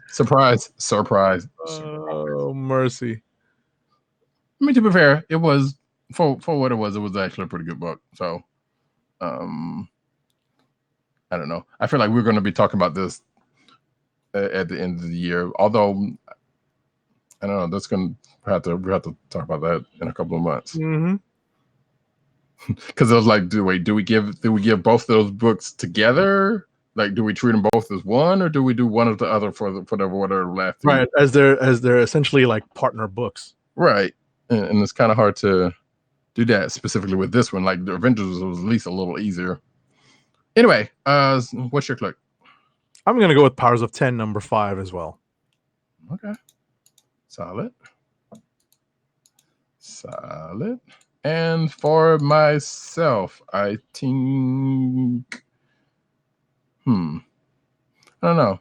surprise. Oh, mercy. I mean, to be fair, it was for what it was actually a pretty good book. So I don't know. I feel like we're going to be talking about this at the end of the year, although I don't know, that's going to we have to talk about that in a couple of months. Mm-hmm. Because it was like, do we give both of those books together? Like, do we treat them both as one, or do we do one or the other for whatever left? Right, as they're essentially like partner books. Right, and it's kind of hard to do that specifically with this one. Like the Avengers was at least a little easier. Anyway, what's your click? I'm gonna go with Powers of 10, number 5 as well. Okay, solid. And for myself, I think, I don't know.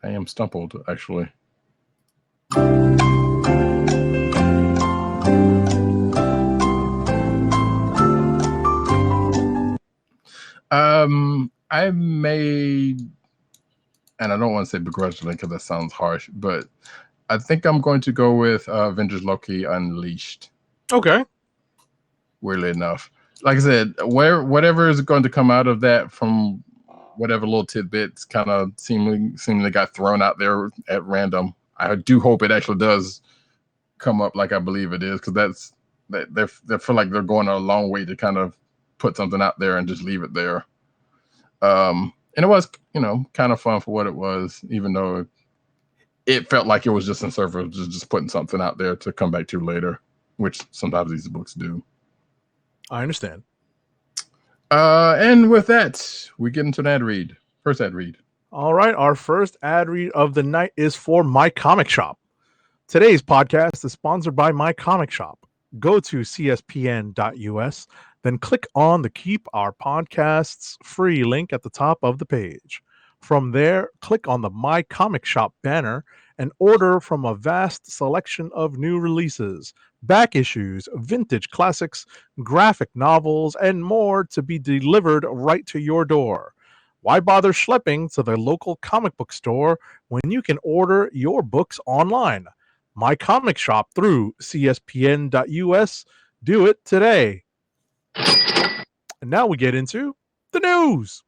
I am stumbled, actually. I made, and I don't want to say begrudgingly because that sounds harsh, but I think I'm going to go with Avengers Loki Unleashed. Okay. Weirdly enough. Like I said, whatever is going to come out of that from whatever little tidbits kind of seemingly got thrown out there at random, I do hope it actually does come up like I believe it is, because they feel like they're going a long way to kind of put something out there and just leave it there. And it was, kind of fun for what it was, even though it felt like it was just in service of just putting something out there to come back to later, which sometimes these books do. I understand. And with that, we get into an ad read. First ad read. All right. Our first ad read of the night is for My Comic Shop. Today's podcast is sponsored by My Comic Shop. Go to cspn.us, then click on the Keep Our Podcasts Free link at the top of the page. From there, click on the My Comic Shop banner and order from a vast selection of new releases, back issues, vintage classics, graphic novels, and more to be delivered right to your door. Why bother schlepping to the local comic book store when you can order your books online? My Comic Shop through cspn.us. Do it today. And now we get into the news.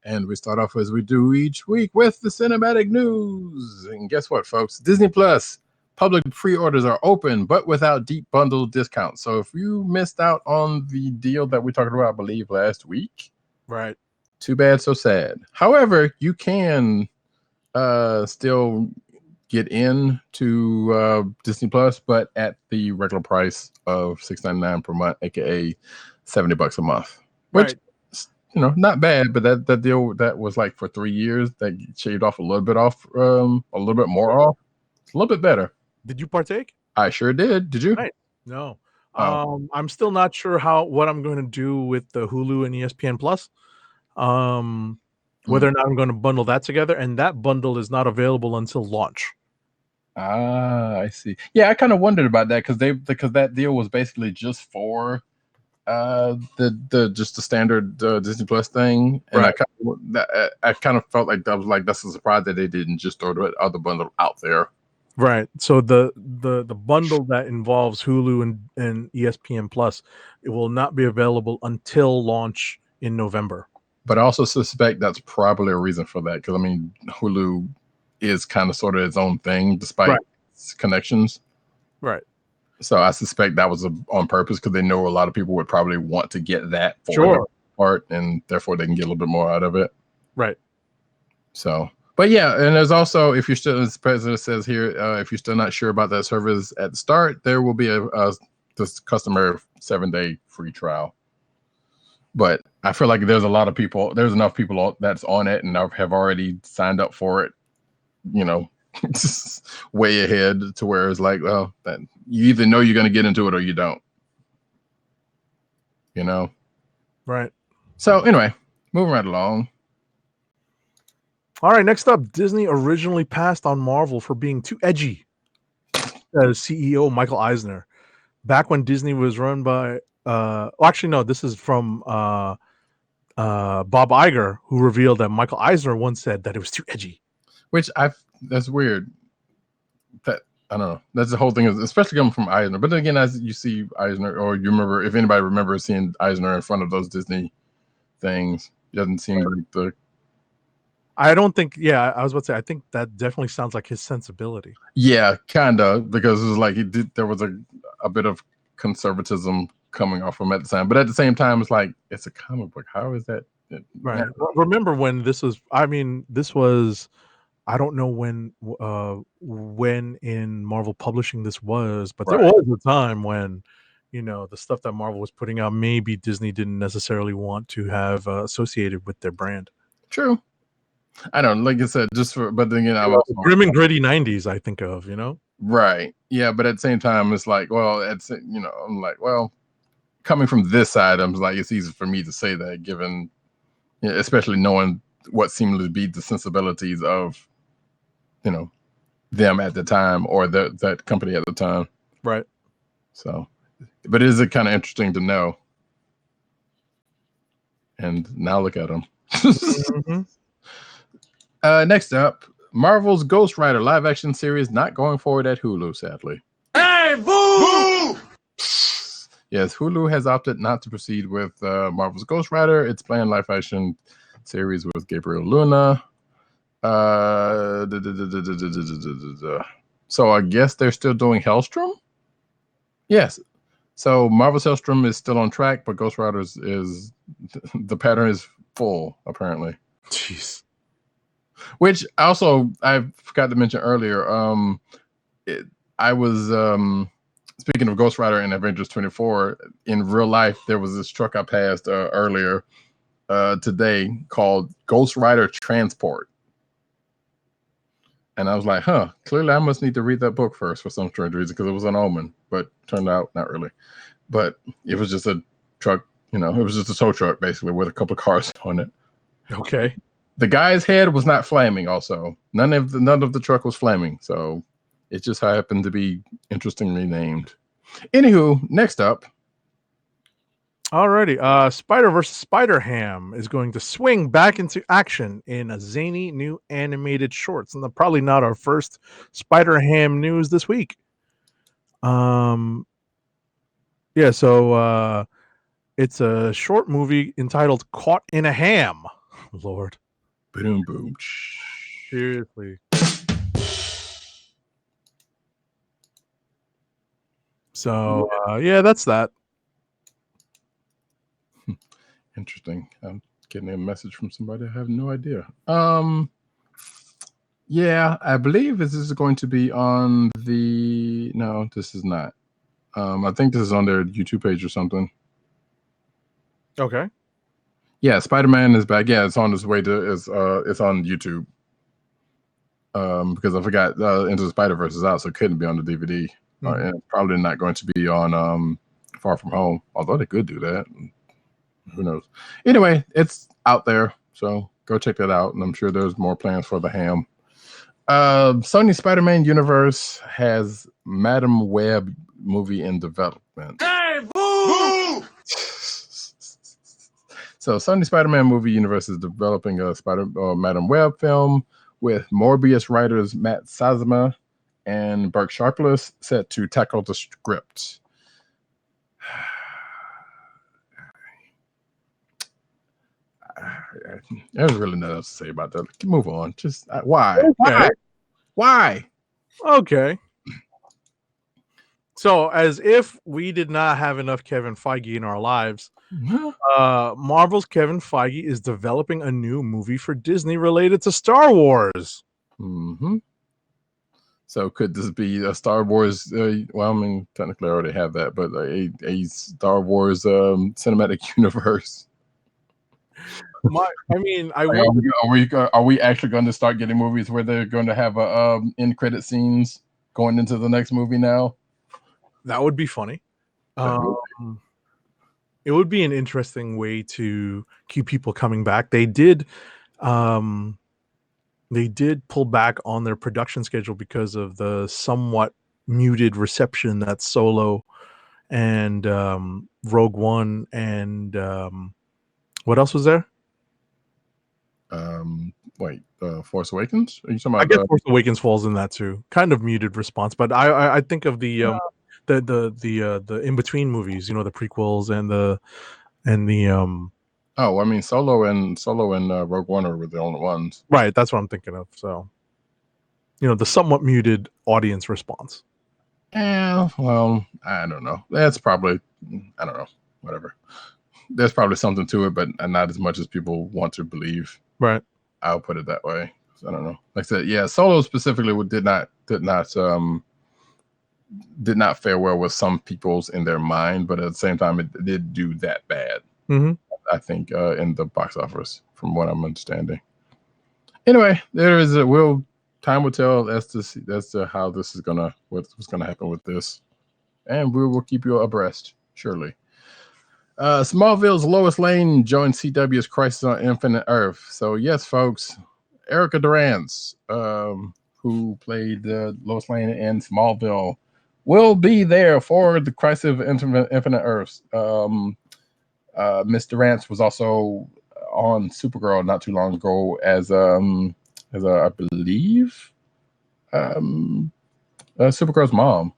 And we start off as we do each week with the cinematic news. And guess what, folks? Disney Plus public pre-orders are open, but without deep bundle discounts. So if you missed out on the deal that we talked about, I believe, last week, right? Too bad, so sad. However, you can still get into Disney Plus, but at the regular price of $6.99 per month, aka $70 a month, which Right. Not bad. But that deal that was like for 3 years, that shaved off a little bit off, a little bit more off. It's a little bit better. Did you partake? I sure did. Did you? Right. No. Oh. I'm still not sure what I'm going to do with the Hulu and ESPN Plus. Whether or not I'm going to bundle that together, and that bundle is not available until launch. Ah, I see. Yeah, I kind of wondered about that because that deal was basically just for the standard Disney Plus thing, and right. I kind of felt like that's a surprise that they didn't just throw the other bundle out there. Right. So the bundle that involves Hulu and ESPN Plus, it will not be available until launch in November. But I also suspect that's probably a reason for that, because I mean, Hulu is kind of sort of its own thing, despite its connections. Right. So I suspect that was on purpose, because they know a lot of people would probably want to get that for Sure. part, and therefore they can get a little bit more out of it. Right. So, but yeah, and there's also, if you're still, as the president says here, if you're still not sure about that service at the start, there will be this customary 7-day free trial. But I feel like there's enough people that's on it and have already signed up for it, way ahead, to where it's like, well, that you either know you're going to get into it or you don't. Right. So anyway, moving right along. All right, next up, Disney originally passed on Marvel for being too edgy. CEO Michael Eisner. Back when Disney was run by this is from Bob Iger, who revealed that Michael Eisner once said that it was too edgy. Which that's weird. That I don't know. That's the whole thing, especially coming from Eisner. But then again, as you see Eisner, or you remember, if anybody remembers seeing Eisner in front of those Disney things, it doesn't seem like the. I don't think. Yeah, I was about to say. I think that definitely sounds like his sensibility. Yeah, kind of, because it was like there was a bit of conservatism coming off from at the time, but at the same time, it's like, it's a comic book. How is that? Right. Remember when this was? I mean, this was. I don't know when in Marvel publishing this was, but there was a time when, the stuff that Marvel was putting out, maybe Disney didn't necessarily want to have associated with their brand. True. I don't know, like I said, but then again, I'm also grim and gritty 90s, I think of, Right. Yeah, but at the same time, it's like, well, I'm like, well, coming from this side, I'm like, it's easy for me to say that, given, especially knowing what seemed to be the sensibilities of, them at the time, or that company at the time. Right. So, but it is kind of interesting to know. And now look at them. Mm-hmm. Next up, Marvel's Ghost Rider live action series not going forward at Hulu, sadly. Hey, boo! Yes, Hulu has opted not to proceed with Marvel's Ghost Rider, its planned live action series with Gabriel Luna. So I guess they're still doing Hellstrom? Yes. So Marvel's Hellstrom is still on track, but Ghost Riders is the pattern is full, apparently. Jeez. Which also I forgot to mention earlier. I was speaking of Ghost Rider and Avengers 24. In real life, there was this truck I passed earlier today called Ghost Rider Transport, and I was like, "Huh, clearly I must need to read that book first for some strange reason, because it was an omen." But turned out not really. But it was just a truck. It was just a tow truck basically with a couple of cars on it. Okay. The guy's head was not flaming. Also, none of the truck was flaming. So it just happened to be interestingly named. Anywho, next up. Alrighty. Spider-Verse Spider-Ham is going to swing back into action in a zany new animated shorts, and probably not our first Spider-Ham news this week. So it's a short movie entitled "Caught in a Ham." Lord. Boom, boom. Seriously. So that's that. Interesting. I'm getting a message from somebody. I have no idea. Yeah, I believe this is going to be on the. No, this is not. I think this is on their YouTube page or something. Okay. Yeah, Spider-Man is back. Yeah, it's on its way to. It's on YouTube. Because I forgot Into the Spider-Verse is out, so it couldn't be on the DVD. And it's probably not going to be on Far From Home, although they could do that. Who knows? Anyway, it's out there, so go check that out. And I'm sure there's more plans for the Ham. Sony Spider-Man universe has Madam Web movie in development. Hey, boo! So Sony Spider-Man movie universe is developing a Madam Web film with Morbius writers Matt Sazama and Burke Sharpless set to tackle the script. There's really nothing else to say about that. Move on. Just why? Okay. Why? Okay. So, as if we did not have enough Kevin Feige in our lives, Marvel's Kevin Feige is developing a new movie for Disney related to Star Wars. Mm-hmm. So could this be a Star Wars? Well, I mean, technically, I already have that, but a Star Wars cinematic universe. I mean, I Like, are we actually going to start getting movies where they're going to have end credit scenes going into the next movie now? That would be funny. That would It would be an interesting way to keep people coming back. They did pull back on their production schedule because of the somewhat muted reception that Solo and Rogue One and what else was there? Force Awakens? Are you talking about? I guess Force Awakens falls in that too. Kind of muted response, but I think of the in between movies, the prequels and the Oh, I mean, Solo and Rogue One were the only ones. right. That's what I'm thinking of. So, the somewhat muted audience response. Yeah, well, I don't know. That's probably, I don't know, whatever. There's probably something to it, but not as much as people want to believe. Right. I'll put it that way. I don't know. Like I said, yeah, Solo specifically did not fare well with some people's in their mind, but at the same time, it did do that bad. Mm-hmm. I think in the box office, from what I'm understanding. Anyway, there is time will tell as to how this is what's gonna happen with this, and we will keep you abreast surely. Smallville's Lois Lane joined CW's Crisis on Infinite Earth. So yes, folks, Erica Durance, who played Lois Lane in Smallville, will be there for the Crisis of Infinite Earths. Miss Durance was also on Supergirl not too long ago as I believe Supergirl's mom,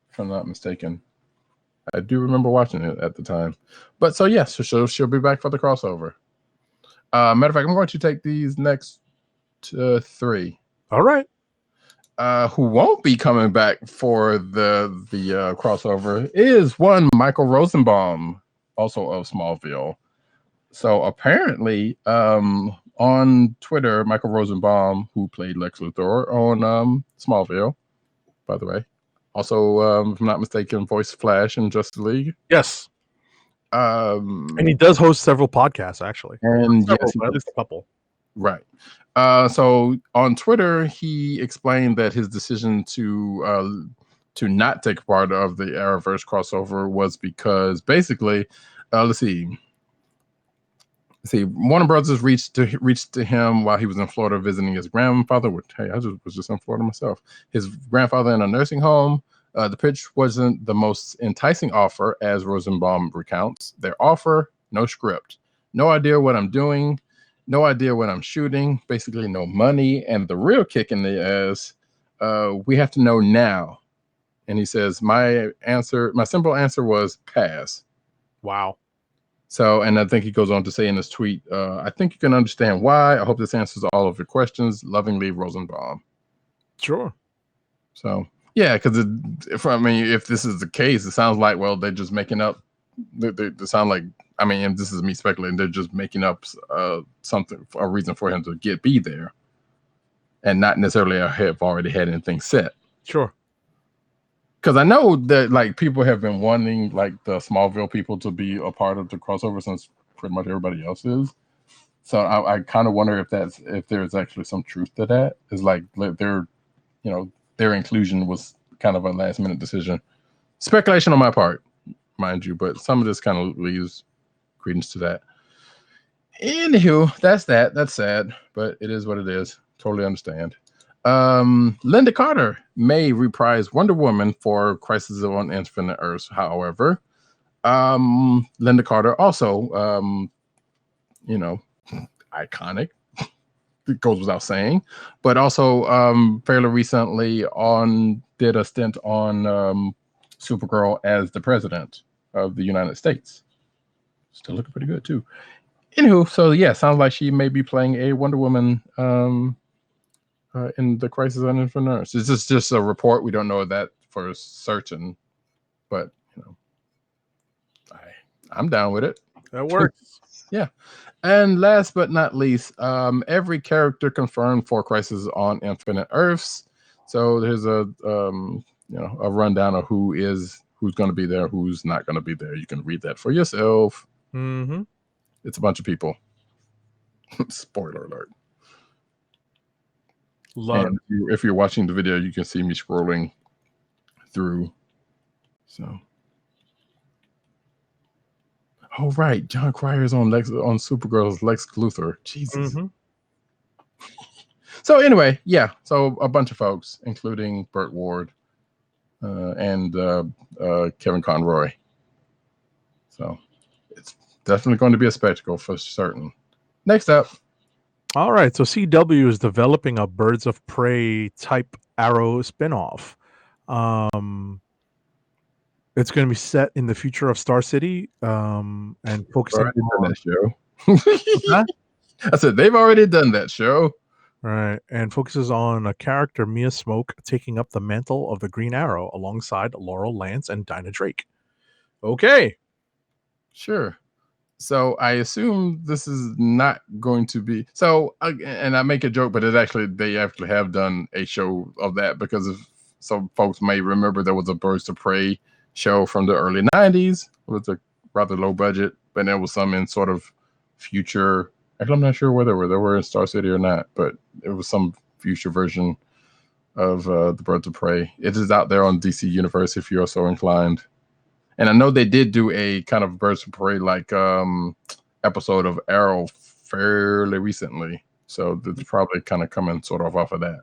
if I'm not mistaken. I do remember watching it at the time. But so yes, she'll be back for the crossover. Matter of fact, I'm going to take these next three. All right. Who won't be coming back for the crossover is one Michael Rosenbaum, also of Smallville. So apparently, on Twitter, Michael Rosenbaum, who played Lex Luthor on Smallville, by the way, also, if I'm not mistaken, voiced Flash in Justice League. Yes. And he does host several podcasts, actually. And several, yes, at least a couple. Right. So on Twitter, he explained that his decision to not take part of the Arrowverse crossover was because basically, let's see, Warner Brothers reached to him while he was in Florida visiting his grandfather. Which, hey, I was just in Florida myself. His grandfather in a nursing home. The pitch wasn't the most enticing offer, as Rosenbaum recounts. Their offer, no script, no idea what I'm doing, no idea what I'm shooting, basically no money, and the real kick in the ass, we have to know now. And he says, my simple answer was pass. Wow. So, and I think he goes on to say in this tweet, I think you can understand why. I hope this answers all of your questions. Lovingly, Rosenbaum. Sure. So, yeah, because if this is the case, it sounds like, well, they're just making up. They sound like, and this is me speculating, they're just making up something, a reason for him to be there, and not necessarily have already had anything set. Sure. Because I know that like people have been wanting like the Smallville people to be a part of the crossover since pretty much everybody else is. So I kind of wonder if there's actually some truth to that. Is like their inclusion was kind of a last minute decision. Speculation on my part, mind you, but some of this kind of leaves credence to that. Anywho, that's that. That's sad, but it is what it is. Totally understand. Lynda Carter may reprise Wonder Woman for Crisis on Infinite Earths. However, Lynda Carter also, iconic. It goes without saying, but also fairly recently did a stint on Supergirl as the president of the United States. Still looking pretty good too. Anywho, so yeah, sounds like she may be playing a Wonder Woman in the Crisis on Infinite Earths. It's just a report. We don't know that for certain, but I'm down with it. That works. Yeah. And last but not least, every character confirmed for Crisis on Infinite Earths. So there's a a rundown of who's going to be there, who's not going to be there. You can read that for yourself. Mm-hmm. It's a bunch of people. Spoiler alert. And if you're watching the video, you can see me scrolling through. So, oh right, John Cryer's on Supergirl's Lex Luthor. Jesus. Mm-hmm. So anyway, yeah. So a bunch of folks, including Burt Ward and Kevin Conroy. So it's definitely going to be a spectacle for certain. Next up. All right, so CW is developing a Birds of Prey type Arrow spinoff. It's going to be set in the future of Star City and focusing on that show. I said they've already done that show. Right, and focuses on a character, Mia Smoke, taking up the mantle of the Green Arrow alongside Laurel Lance and Dinah Drake. Okay. Sure. So I assume this is not going to be so. And I make a joke, but they actually have done a show of that because of some folks may remember there was a Birds of Prey show from the early 90s. It was a rather low budget, but there was some in sort of future. Actually, I'm not sure whether they were in Star City or not, but it was some future version of the Birds of Prey. It is out there on DC Universe if you're so inclined. And I know they did do a kind of Birds of Prey like episode of Arrow fairly recently. So it's probably kind of coming sort of off of that.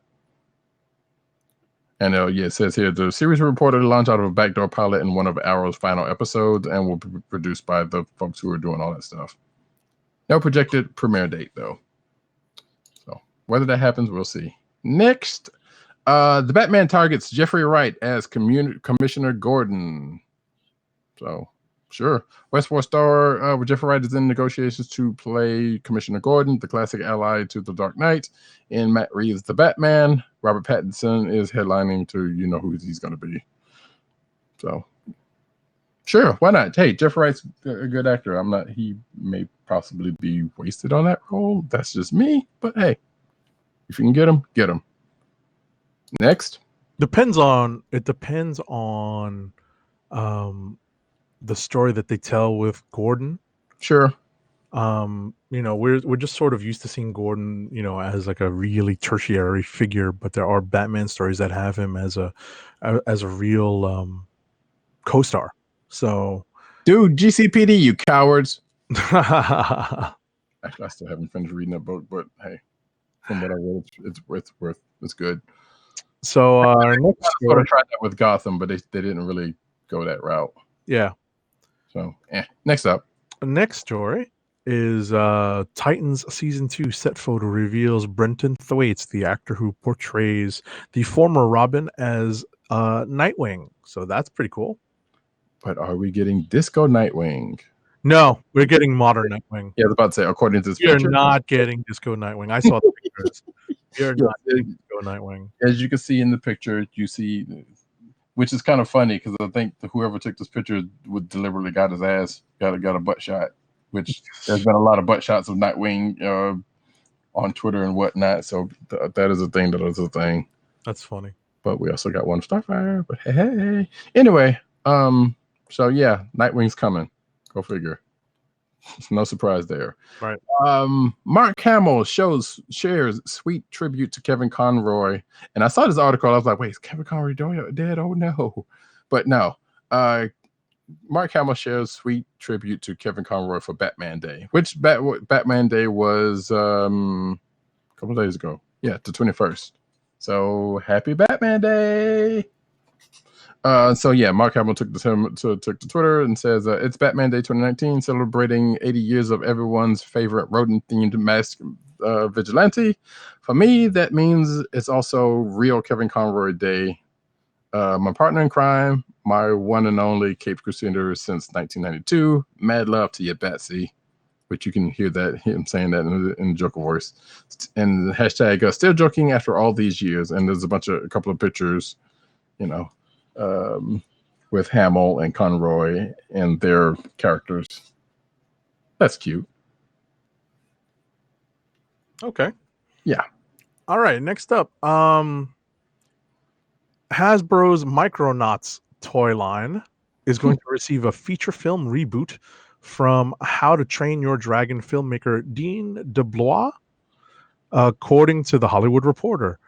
And it says here, the series reportedly launched out of a backdoor pilot in one of Arrow's final episodes and will be produced by the folks who are doing all that stuff. No projected premiere date, though. So whether that happens, we'll see. Next, the Batman targets Jeffrey Wright as Commissioner Gordon. So, sure. Westworld star Jeffrey Wright is in negotiations to play Commissioner Gordon, the classic ally to The Dark Knight, in Matt Reeves' The Batman. Robert Pattinson is headlining to who he's going to be. So, sure, why not? Hey, Jeffrey Wright's a good actor. He may possibly be wasted on that role. That's just me. But hey, if you can get him, get him. Next. It depends on the story that they tell with Gordon. Sure. We're just sort of used to seeing Gordon, as like a really tertiary figure, but there are Batman stories that have him as a real co-star. So, dude, GCPD, you cowards. Actually, I still haven't finished reading that book, but hey, from what I read, it's good. So our next story, I tried that with Gotham, but they didn't really go that route. Yeah. So, next up. Next story is Titans Season 2 set photo reveals Brenton Thwaites, the actor who portrays the former Robin, as Nightwing. So that's pretty cool. But are we getting Disco Nightwing? No, we're getting modern Nightwing. Yeah, I was about to say, according to this picture. You're not getting Disco Nightwing. I saw the pictures. You're not getting Disco Nightwing. As you can see in the picture, you see... Which is kind of funny because I think whoever took this picture would deliberately got his ass, got a butt shot. Which there's been a lot of butt shots of Nightwing on Twitter and whatnot. So that is a thing. That is a thing. That's funny. But we also got one Starfire. But hey. Anyway, so yeah, Nightwing's coming. Go figure. No surprise there. Right. Mark Hamill shares sweet tribute to Kevin Conroy. And I saw this article. I was like, wait, is Kevin Conroy dead? Oh, no. But no. Mark Hamill shares sweet tribute to Kevin Conroy for Batman Day, which Batman Day was a couple of days ago. Yeah, the 21st. So happy Batman Day. So yeah, Mark Hamill took to Twitter and says it's Batman Day 2019, celebrating 80 years of everyone's favorite rodent-themed masked vigilante. For me, that means it's also real Kevin Conroy Day. My partner in crime, my one and only Caped Crusader since 1992. Mad love to you, Betsy. which you can hear that him saying that in Joker voice. And the hashtag still joking after all these years. And there's a couple of pictures, with Hamill and Conroy and their characters. That's cute. Okay. Yeah. All right. Next up, Hasbro's Micronauts toy line is going to receive a feature film reboot from How to Train Your Dragon filmmaker Dean DeBlois, according to The Hollywood Reporter.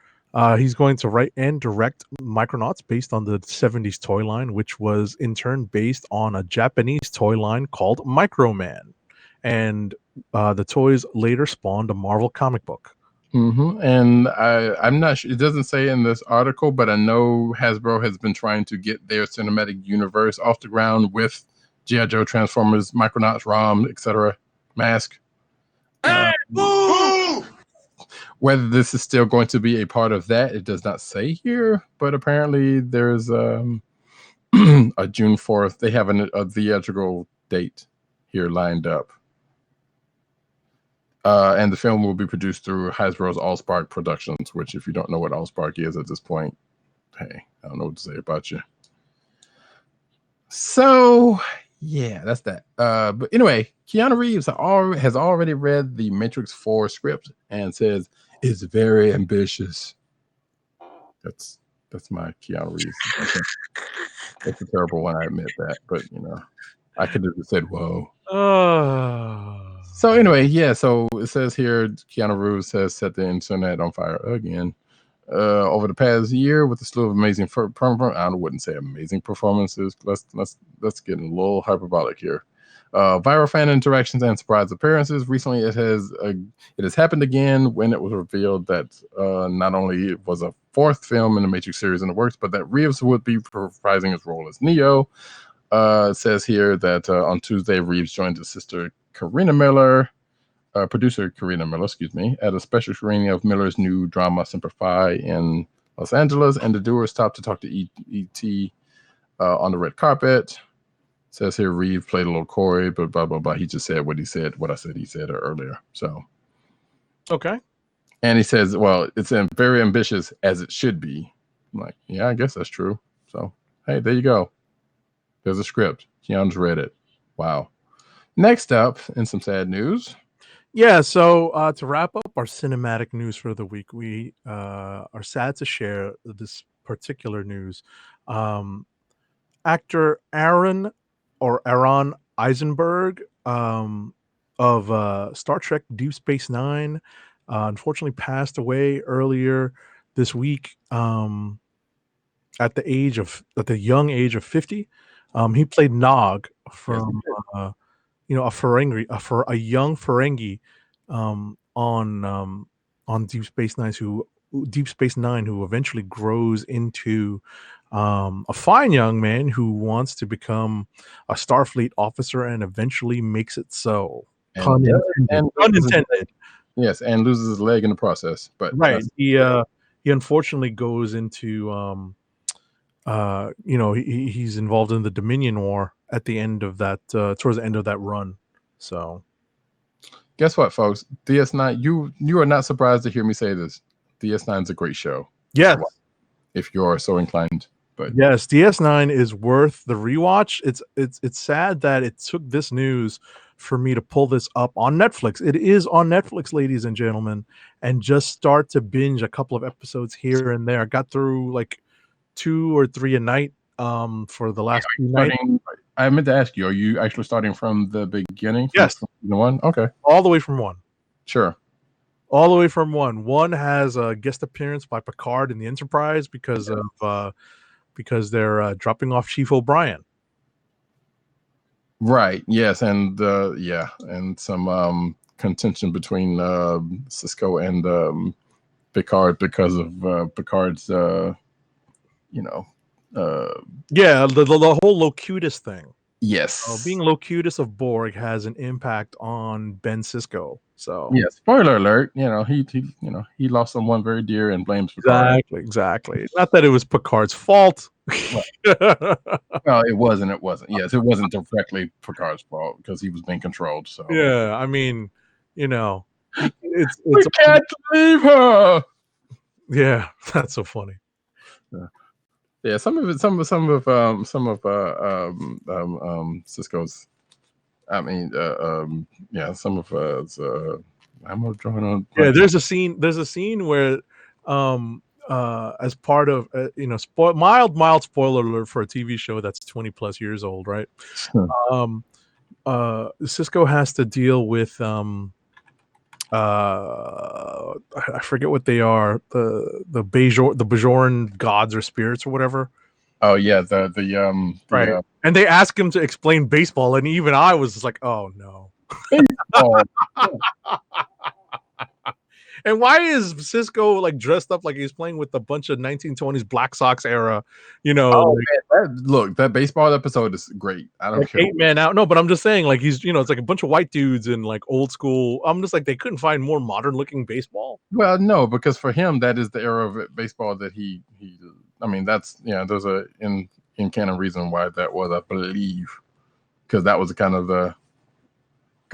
He's going to write and direct Micronauts based on the 70s toy line, which was in turn based on a Japanese toy line called Microman. And the toys later spawned a Marvel comic book. Mm-hmm. And I'm not sure, it doesn't say in this article, but I know Hasbro has been trying to get their cinematic universe off the ground with G.I. Joe, Transformers, Micronauts, ROM, etc. Mask. Whether this is still going to be a part of that, it does not say here, but apparently there's a June 4th. They have a theatrical date here lined up. And the film will be produced through Hasbro's Allspark Productions, which, if you don't know what Allspark is at this point, hey, I don't know what to say about you. So, yeah, that's that. But anyway, Keanu Reeves has already read the Matrix 4 script and says it's very ambitious. That's my Keanu Reeves. It's a terrible one, I admit that, but I could have just said whoa. So anyway, yeah, so it says here Keanu Reeves has set the internet on fire again. Over the past year with a slew of amazing I wouldn't say amazing performances. Let's get a little hyperbolic here. Viral fan interactions and surprise appearances. Recently it has happened again when it was revealed that not only was a fourth film in the Matrix series in the works, but that Reeves would be reprising his role as Neo. It says here that on Tuesday, Reeves joined his sister producer Karina Miller, at a special screening of Miller's new drama Semper Fi in Los Angeles, and the duo stopped to talk to E.T. On the red carpet. It says here Reeves played a little Corey, but blah blah blah. He just said what I said he said earlier. So okay. And he says, well, it's very ambitious as it should be. I'm like, yeah, I guess that's true. So hey, there you go. There's a script. Keanu's read it. Wow. Next up, in some sad news. Yeah, so to wrap up our cinematic news for the week, we are sad to share this particular news. Actor Aron Eisenberg of Star Trek Deep Space Nine unfortunately passed away earlier this week at the young age of 50. He played Nog from a young Ferengi on Deep Space Nine who eventually grows into a fine young man who wants to become a Starfleet officer and eventually makes it so. Pun intended. Yes, and loses his leg in the process. But right, he unfortunately goes into he's involved in the Dominion War at the end of that, towards the end of that run. So, guess what, folks? DS9, you are not surprised to hear me say this. DS9 is a great show. Yes, if you are so inclined. But yes, DS9 is worth the rewatch. It's sad that it took this news for me to pull this up on Netflix. It is on Netflix, ladies and gentlemen, and just start to binge a couple of episodes here and there. I got through like 2 or 3 a night for the last few nights. I meant to ask you, are you actually starting from the beginning? Yes. The one? Okay. All the way from 1. Sure. All the way from 1. 1 has a guest appearance by Picard in the Enterprise because they're dropping off Chief O'Brien. Right. Yes, and and some contention between Cisco and Picard because of Picard's the whole Locutus thing. Yes. Being Locutus of Borg has an impact on Ben Sisko. So Yeah. Spoiler alert. He lost someone very dear and blames Picard. exactly. Not that it was Picard's fault. Well, it wasn't. It wasn't. Yes, it wasn't directly Picard's fault because he was being controlled. So Yeah, I mean, it's we can't leave her. yeah, that's so funny. Yeah, some of Cisco's. I mean, some of I'm drawing on. Yeah, there's a scene where, as part of mild spoiler alert for a TV show that's 20 plus years old, right? Cisco has to deal with I forget what they are, the Bajoran gods or spirits or whatever. Oh yeah, Right. And they ask him to explain baseball, and even I was just like, oh no. Oh, And why is Cisco like dressed up like he's playing with a bunch of 1920s Black Sox era, look, that baseball episode is great. I don't care. 8-man out. No, but I'm just saying, like, he's, it's like a bunch of white dudes in like old school. I'm just like, they couldn't find more modern looking baseball. Well, no, because for him, that is the era of baseball that he. I mean, that's there's a in canon reason why that was, I believe, because that was kind of the.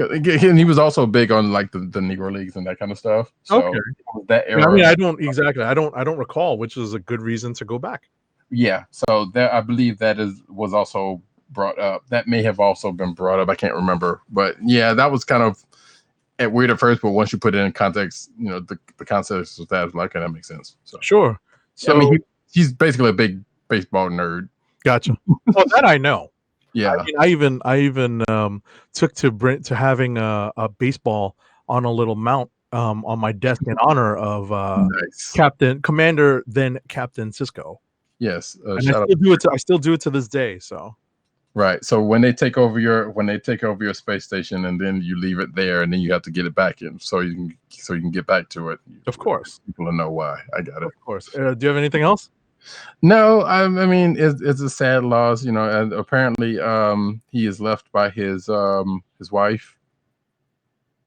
And he was also big on like the Negro Leagues and that kind of stuff. So Okay. that era. I mean, I don't recall, which is a good reason to go back. Yeah, so that I believe that was also brought up. That may have also been brought up. I can't remember, but yeah, that was kind of weird at first. But once you put it in context, the context of that, like, that makes sense. So Sure. So I mean, he's basically a big baseball nerd. Gotcha. Well, that I know. Yeah, I mean, I even took to having a baseball on a little mount on my desk in honor of nice. Commander Cisco. Yes, And I still do it to this day. So right. So when they take over your space station and then you leave it there and then you have to get it back in, so you can get back to it. Of course, people will know why. I got it. Of course. Do you have anything else? No, I mean it's a sad loss, and apparently he is left by his wife.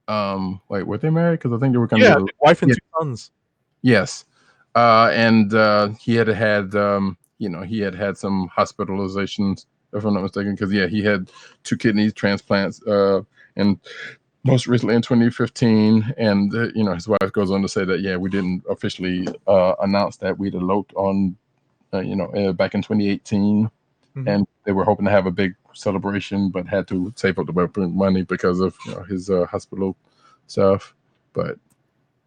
Wait, were they married? Because I think they were kind of wife and 2 sons. Yes, and he had some hospitalizations, if I'm not mistaken, because he had 2 kidney transplants, and most recently in 2015, and his wife goes on to say that we didn't officially announce that we'd eloped on back in 2018, and they were hoping to have a big celebration, but had to save up the money because of his hospital stuff. But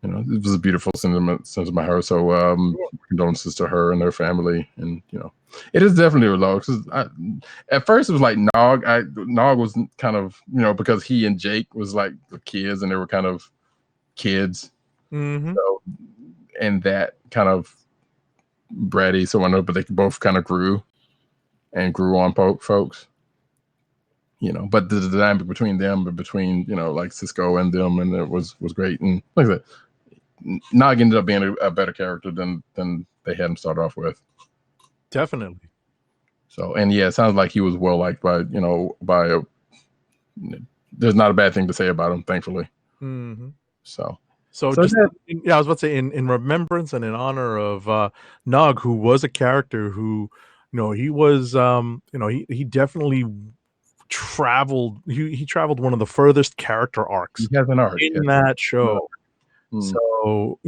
it was a beautiful sentiment by her. So condolences to her and their family, and it is definitely a loss. At first it was like Nog. Nog was kind of because he and Jake was like the kids, and they were kind of kids. So, and that kind of bratty, but they both kind of grew on folks. But the dynamic between them and between like Cisco and them, and it was great. And like I said, Nog ended up being a better character than they had him start off with. Definitely. So, and it sounds like he was well liked by there's not a bad thing to say about him, thankfully. So just, I was about to say in remembrance and in honor of Nog, who was a character who, he was, he definitely traveled. He traveled one of the furthest character arcs. He has an arc in that show. So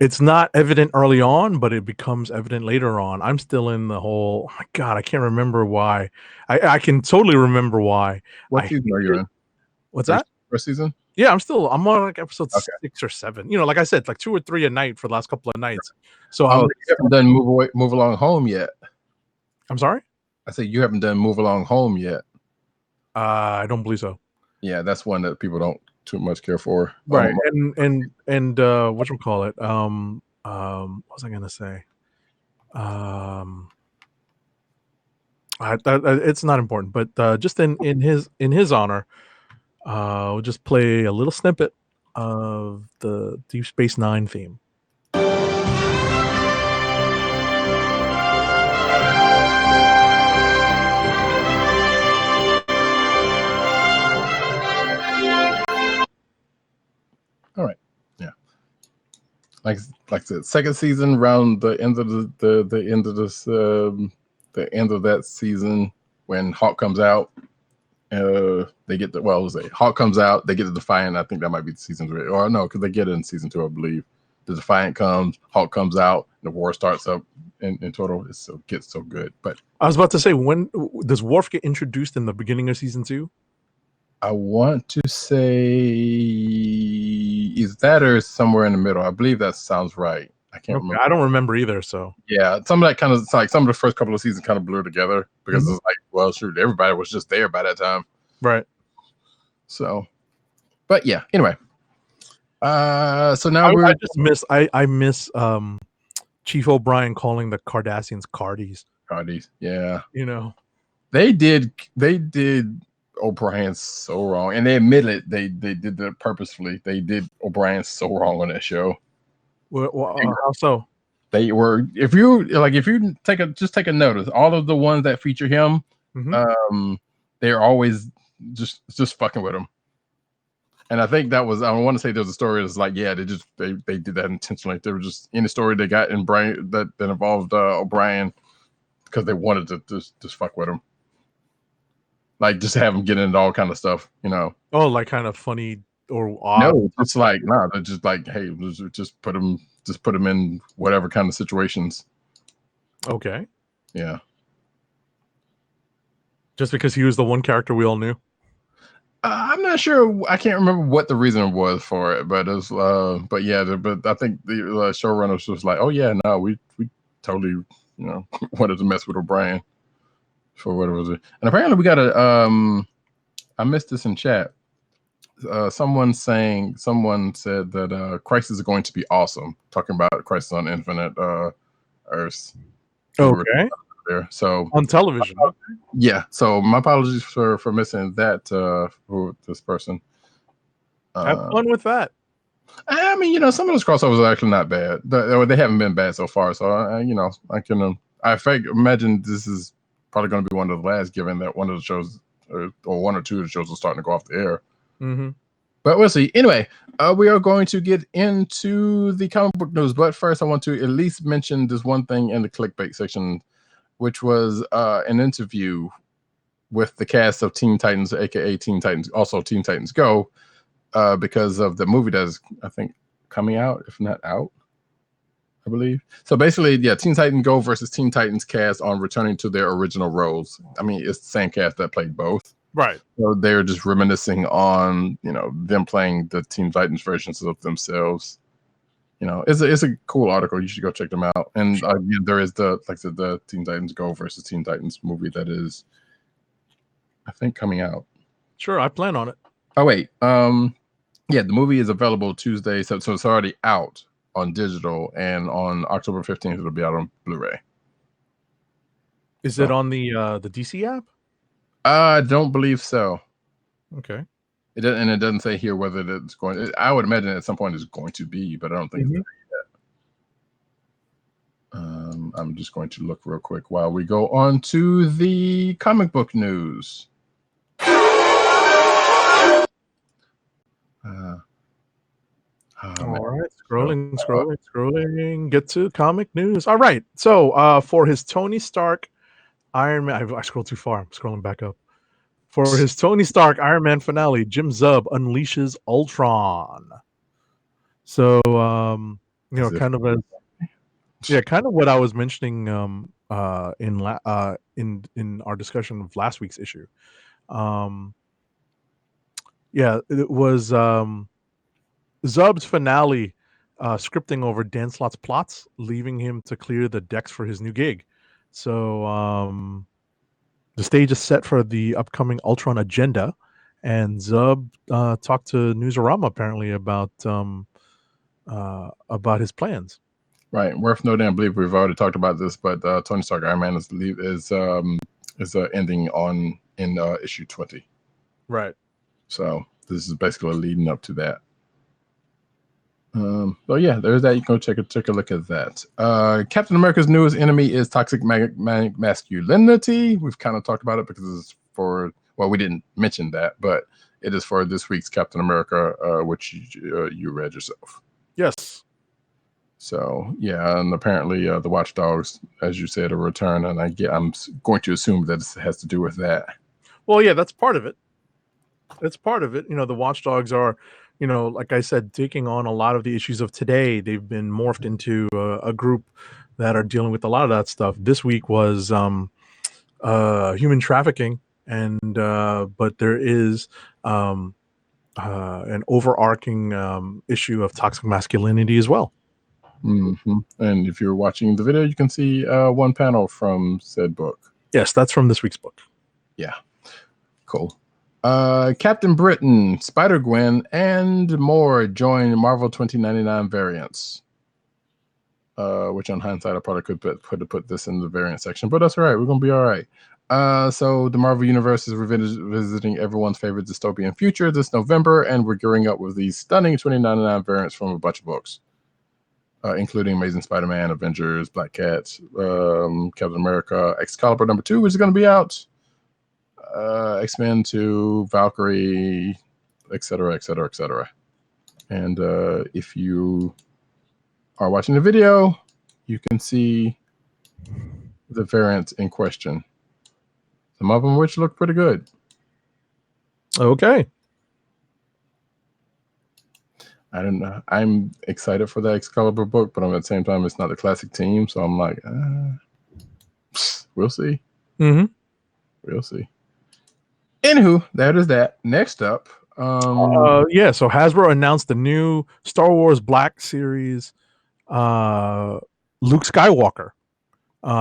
it's not evident early on, but it becomes evident later on. I'm still in the whole. Oh my God, I can't remember why. I can totally remember why. What season are you in? What's that? First season? Yeah, I'm on like episode 6 or 7. Like I said, like 2 or 3 a night for the last couple of nights. So you haven't done move along home yet. I'm sorry? I said you haven't done move along home yet. I don't believe so. Yeah, that's one that people don't too much care for. Right. And whatchamacallit? What was I gonna say? It's not important, but just in his honor, we'll just play a little snippet of the Deep Space Nine theme. like I said, second season, around the end of the end of this the end of that season when Hawk comes out. They get Hawk comes out, they get the Defiant. I think that might be the season 3, or no, because they get it in season 2, I believe. The Defiant comes, Hawk comes out, the war starts up in total. It gets so good. But I was about to say, when does Worf get introduced in the beginning of season 2? I want to say is that or somewhere in the middle. I believe that sounds right. I can't remember. I don't remember either. So yeah, some of that kind of, it's like some of the first couple of seasons kind of blur together because it's like, well, shoot, everybody was just there by that time, right? So, but yeah. Anyway, so now I miss Chief O'Brien calling the Cardassians Cardies. Cardies, yeah. You know, they did O'Brien so wrong, and they admitted it. They did that purposefully. They did O'Brien so wrong on that show. Well, how so? They were, if you take a notice, all of the ones that feature him, they're always just fucking with him. And I think that was, I want to say there's a story that's like, yeah, they did that intentionally. There was just any story they got in Brian that involved O'Brien because they wanted to just fuck with him. Like, just have him get into all kind of stuff, you know. Oh, like kind of funny or odd. No, it's like, no, they're just like, hey, just put him in whatever kind of situations. Okay. Yeah. Just because he was the one character we all knew. I'm not sure. I can't remember what the reason was for it, but it was, but yeah, but I think the showrunners was like, oh yeah, no, we totally, you know, wanted to mess with O'Brien for what it was. And apparently we got I missed this in chat. Someone said that Crisis is going to be awesome. Talking about Crisis on Infinite Earths. Okay. There, so on television. Yeah. So my apologies for missing that for this person. Have fun with that. I mean, you know, some of those crossovers are actually not bad. They haven't been bad so far. So I can imagine this is probably going to be one of the last, given that one of the shows or one or two of the shows are starting to go off the air. Mm-hmm. But we'll see. Anyway, we are going to get into the comic book news. But first, I want to at least mention this one thing in the clickbait section, which was an interview with the cast of Teen Titans, aka Teen Titans, also Teen Titans Go, because of the movie that is, I think, coming out, if not out, I believe. So basically, yeah, Teen Titans Go versus Teen Titans cast on returning to their original roles. I mean, it's the same cast that played both. Right. So they're just reminiscing on, you know, them playing the Teen Titans versions of themselves. You know, it's a cool article. You should go check them out. And there is the Teen Titans Go versus Teen Titans movie that is, I think, coming out. Sure, I plan on it. Oh wait, yeah, the movie is available Tuesday, so it's already out on digital, and on October 15th it'll be out on Blu-ray. Is it on the DC app? I don't believe so. Okay. It doesn't say here whether it's going. I would imagine at some point it's going to be, but I don't think it's there yet. I'm just going to look real quick while we go on to the comic book news. All right, scrolling. Get to comic news. All right, so for his Tony Stark Iron Man, I scrolled too far. I'm scrolling back up. For his Tony Stark Iron Man finale, Jim Zub unleashes Ultron. So, kind of what I was mentioning in our discussion of last week's issue. It was Zub's finale scripting over Dan Slott's plots, leaving him to clear the decks for his new gig. So, the stage is set for the upcoming Ultron agenda, and Zub talked to Newsarama apparently about his plans. Right. Worth noting, I believe we've already talked about this, but Tony Stark Iron Man is ending in issue 20. Right. So this is basically leading up to that. So yeah, there's that. You can go take a look at that. Captain America's newest enemy is toxic masculinity. We've kind of talked about it because it's we didn't mention that, but it is for this week's Captain America, which you read yourself. Yes. So yeah, and apparently the Watchdogs, as you said, a return, and I'm going to assume that it has to do with that. Well, yeah, that's part of it. It's part of it. The Watchdogs are, like I said, taking on a lot of the issues of today. They've been morphed into a group that are dealing with a lot of that stuff. This week was human trafficking, and but there is an overarching issue of toxic masculinity as well. Mm-hmm. And if you're watching the video, you can see one panel from said book. Yes, that's from this week's book. Yeah, cool. Captain Britain, Spider-Gwen, and more join Marvel 2099 variants. Which on hindsight, I probably could put this in the variant section, but that's all right. We're gonna be all right. So the Marvel Universe is revisiting everyone's favorite dystopian future this November, and we're gearing up with these stunning 2099 variants from a bunch of books, including Amazing Spider-Man, Avengers, Black Cat, Captain America, Excalibur #2, which is going to be out, X-Men 2, Valkyrie, etc., etc., etc. And if you are watching the video, you can see the variants in question. Some of them which look pretty good. Okay. I don't know. I'm excited for the Excalibur book, but at the same time, it's not the classic team, so I'm like, we'll see. Mm-hmm. We'll see. Anywho, that is that. Next up, So Hasbro announced the new Star Wars Black Series Luke Skywalker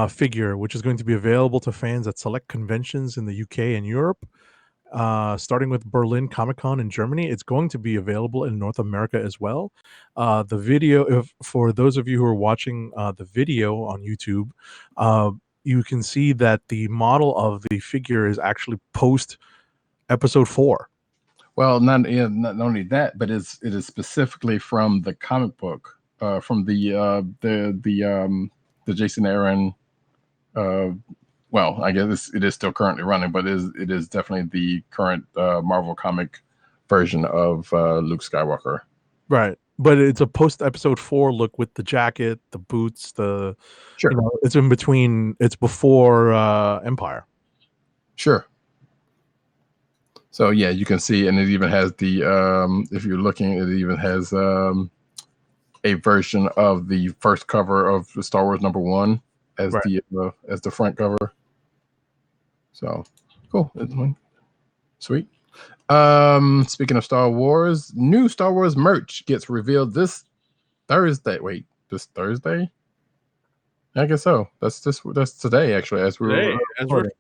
figure, which is going to be available to fans at select conventions in the UK and Europe, starting with Berlin Comic Con in Germany. It's going to be available in North America as well. The video, for those of you who are watching the video on YouTube, you can see that the model of the figure is actually post episode 4. Well, not only that, but it is specifically from the comic book, from the Jason Aaron. Well, I guess it is still currently running, but it is definitely the current Marvel comic version of Luke Skywalker. Right, but it's a post episode 4 look with the jacket, the boots, Sure. It's in between. It's before Empire. Sure. So yeah, you can see, and it even has the if you're looking, it even has a version of the first cover of the Star Wars #1 as the front cover. So cool. Sweet. Speaking of Star Wars, new Star Wars merch gets revealed this Thursday. Wait, this Thursday? I guess so. That's today, actually, as we're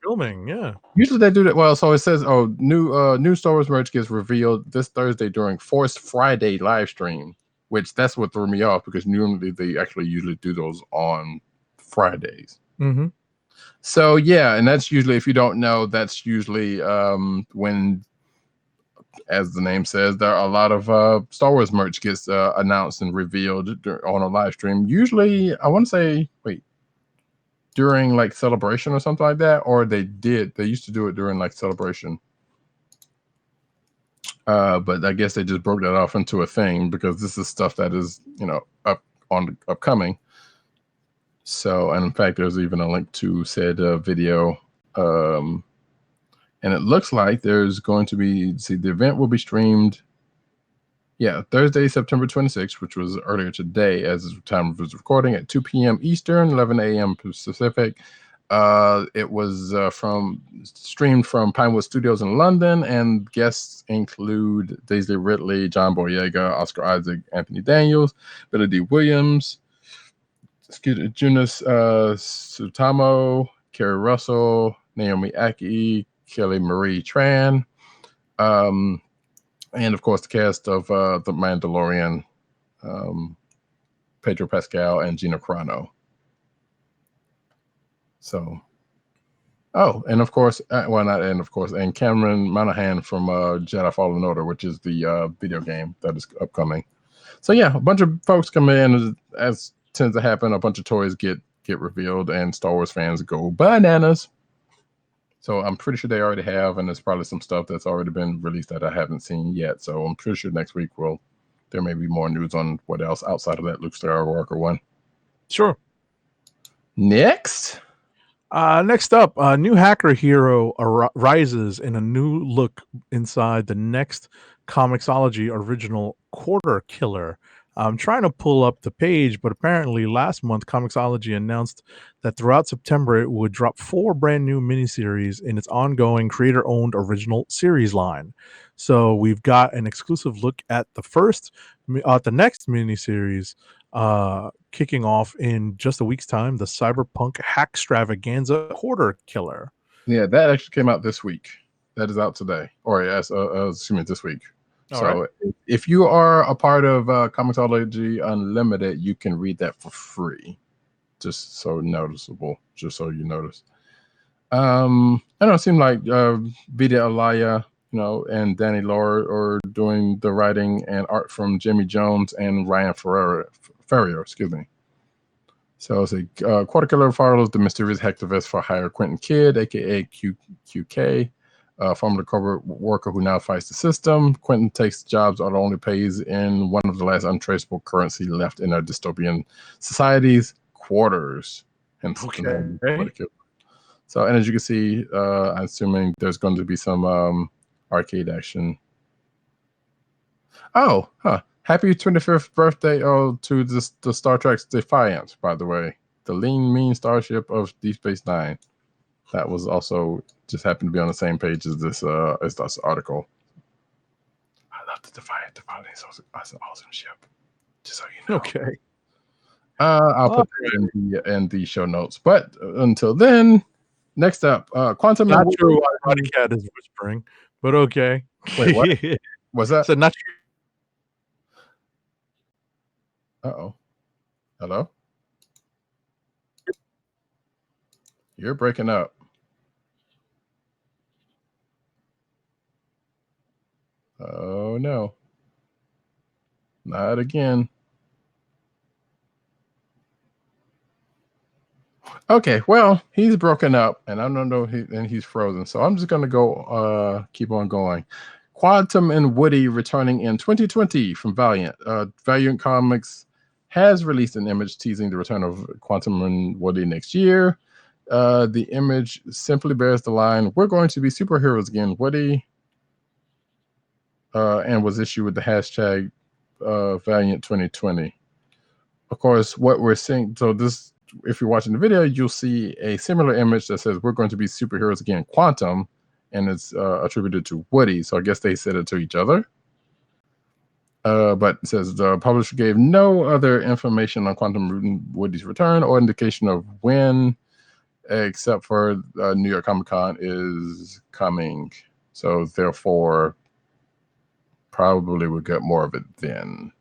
filming. Yeah. Usually they do that. Well, so it says, new Star Wars merch gets revealed this Thursday during Force Friday live stream, which that's what threw me off, because normally they actually usually do those on Fridays. Mm-hmm. So yeah, and that's usually, if you don't know, that's usually when, as the name says, there are a lot of Star Wars merch gets announced and revealed on a live stream. Usually, I want to say, during like Celebration or something like that, or they used to do it during like Celebration. But I guess they just broke that off into a thing, because this is stuff that is, upcoming. So, and in fact, there's even a link to said video. And it looks like there's going to be, the event will be streamed, Thursday, September 26th, which was earlier today as the time of this recording, at 2 p.m. Eastern, 11 a.m. Pacific. It was streamed from Pinewood Studios in London, and guests include Daisy Ridley, John Boyega, Oscar Isaac, Anthony Daniels, Billy D. Williams, Jonas Sutamo, Kerry Russell, Naomi Aki, Kelly Marie Tran, and of course the cast of The Mandalorian, Pedro Pascal and Gina Carano. So, and of course, and Cameron Monaghan from Jedi Fallen Order, which is the video game that is upcoming. So yeah, a bunch of folks come in, as tends to happen. A bunch of toys get revealed, and Star Wars fans go bananas. So I'm pretty sure they already have, and there's probably some stuff that's already been released that I haven't seen yet. So I'm pretty sure next week there may be more news on what else outside of that Luke Skywalker one. Sure. Next. Next up, a new hacker hero rises in a new look inside the next Comixology original Quarter Killer. I'm trying to pull up the page, but apparently last month Comixology announced that throughout September it would drop 4 brand new miniseries in its ongoing creator-owned original series line. So we've got an exclusive look at the next miniseries, kicking off in just a week's time, the Cyberpunk Hackstravaganza Quarter Killer. Yeah, that actually came out this week. That is out today, or yes, this week. So if you are a part of Comixology Unlimited, you can read that for free. Just so noticeable, just so you notice. I don't seem like Vida Alaya, and Danny Lore are doing the writing and art from Jimmy Jones and Ryan Ferrier, excuse me. So it's a Quarter Killer follows the mysterious hacktivist for hire Quentin Kidd, aka QK. Former covert worker who now fights the system. Quentin takes jobs that only pays in one of the last untraceable currency left in a dystopian society's quarters. Hence the name Quarter Killer. So, and as you can see, I'm assuming there's going to be some arcade action. Oh, happy 25th birthday to the Star Trek's Defiant, by the way. The lean, mean starship of Deep Space Nine. That was also just happened to be on the same page as this article. I love the Defiant. Defiant is an awesome ship. Just so you know. Okay. I'll put that in the show notes. But until then, next up, Quantum. Not sure why Roddykat is whispering, but okay. Wait, what? What's that? So not sure. Uh-oh. Hello? You're breaking up. Oh, no. Not again. Okay, well, he's broken up, and I don't know, and he's frozen. So I'm just going to go keep on going. Quantum and Woody returning in 2020 from Valiant. Valiant Comics has released an image teasing the return of Quantum and Woody next year. The image simply bears the line, "We're going to be superheroes again, Woody," and was issued with the hashtag Valiant 2020. Of course, what we're seeing, so this, if you're watching the video, you'll see a similar image that says, "We're going to be superheroes again, Quantum," and it's attributed to Woody. So I guess they said it to each other. But it says the publisher gave no other information on Quantum and Woody's return or indication of when, except for New York Comic Con is coming. So therefore, probably we'll get more of it then.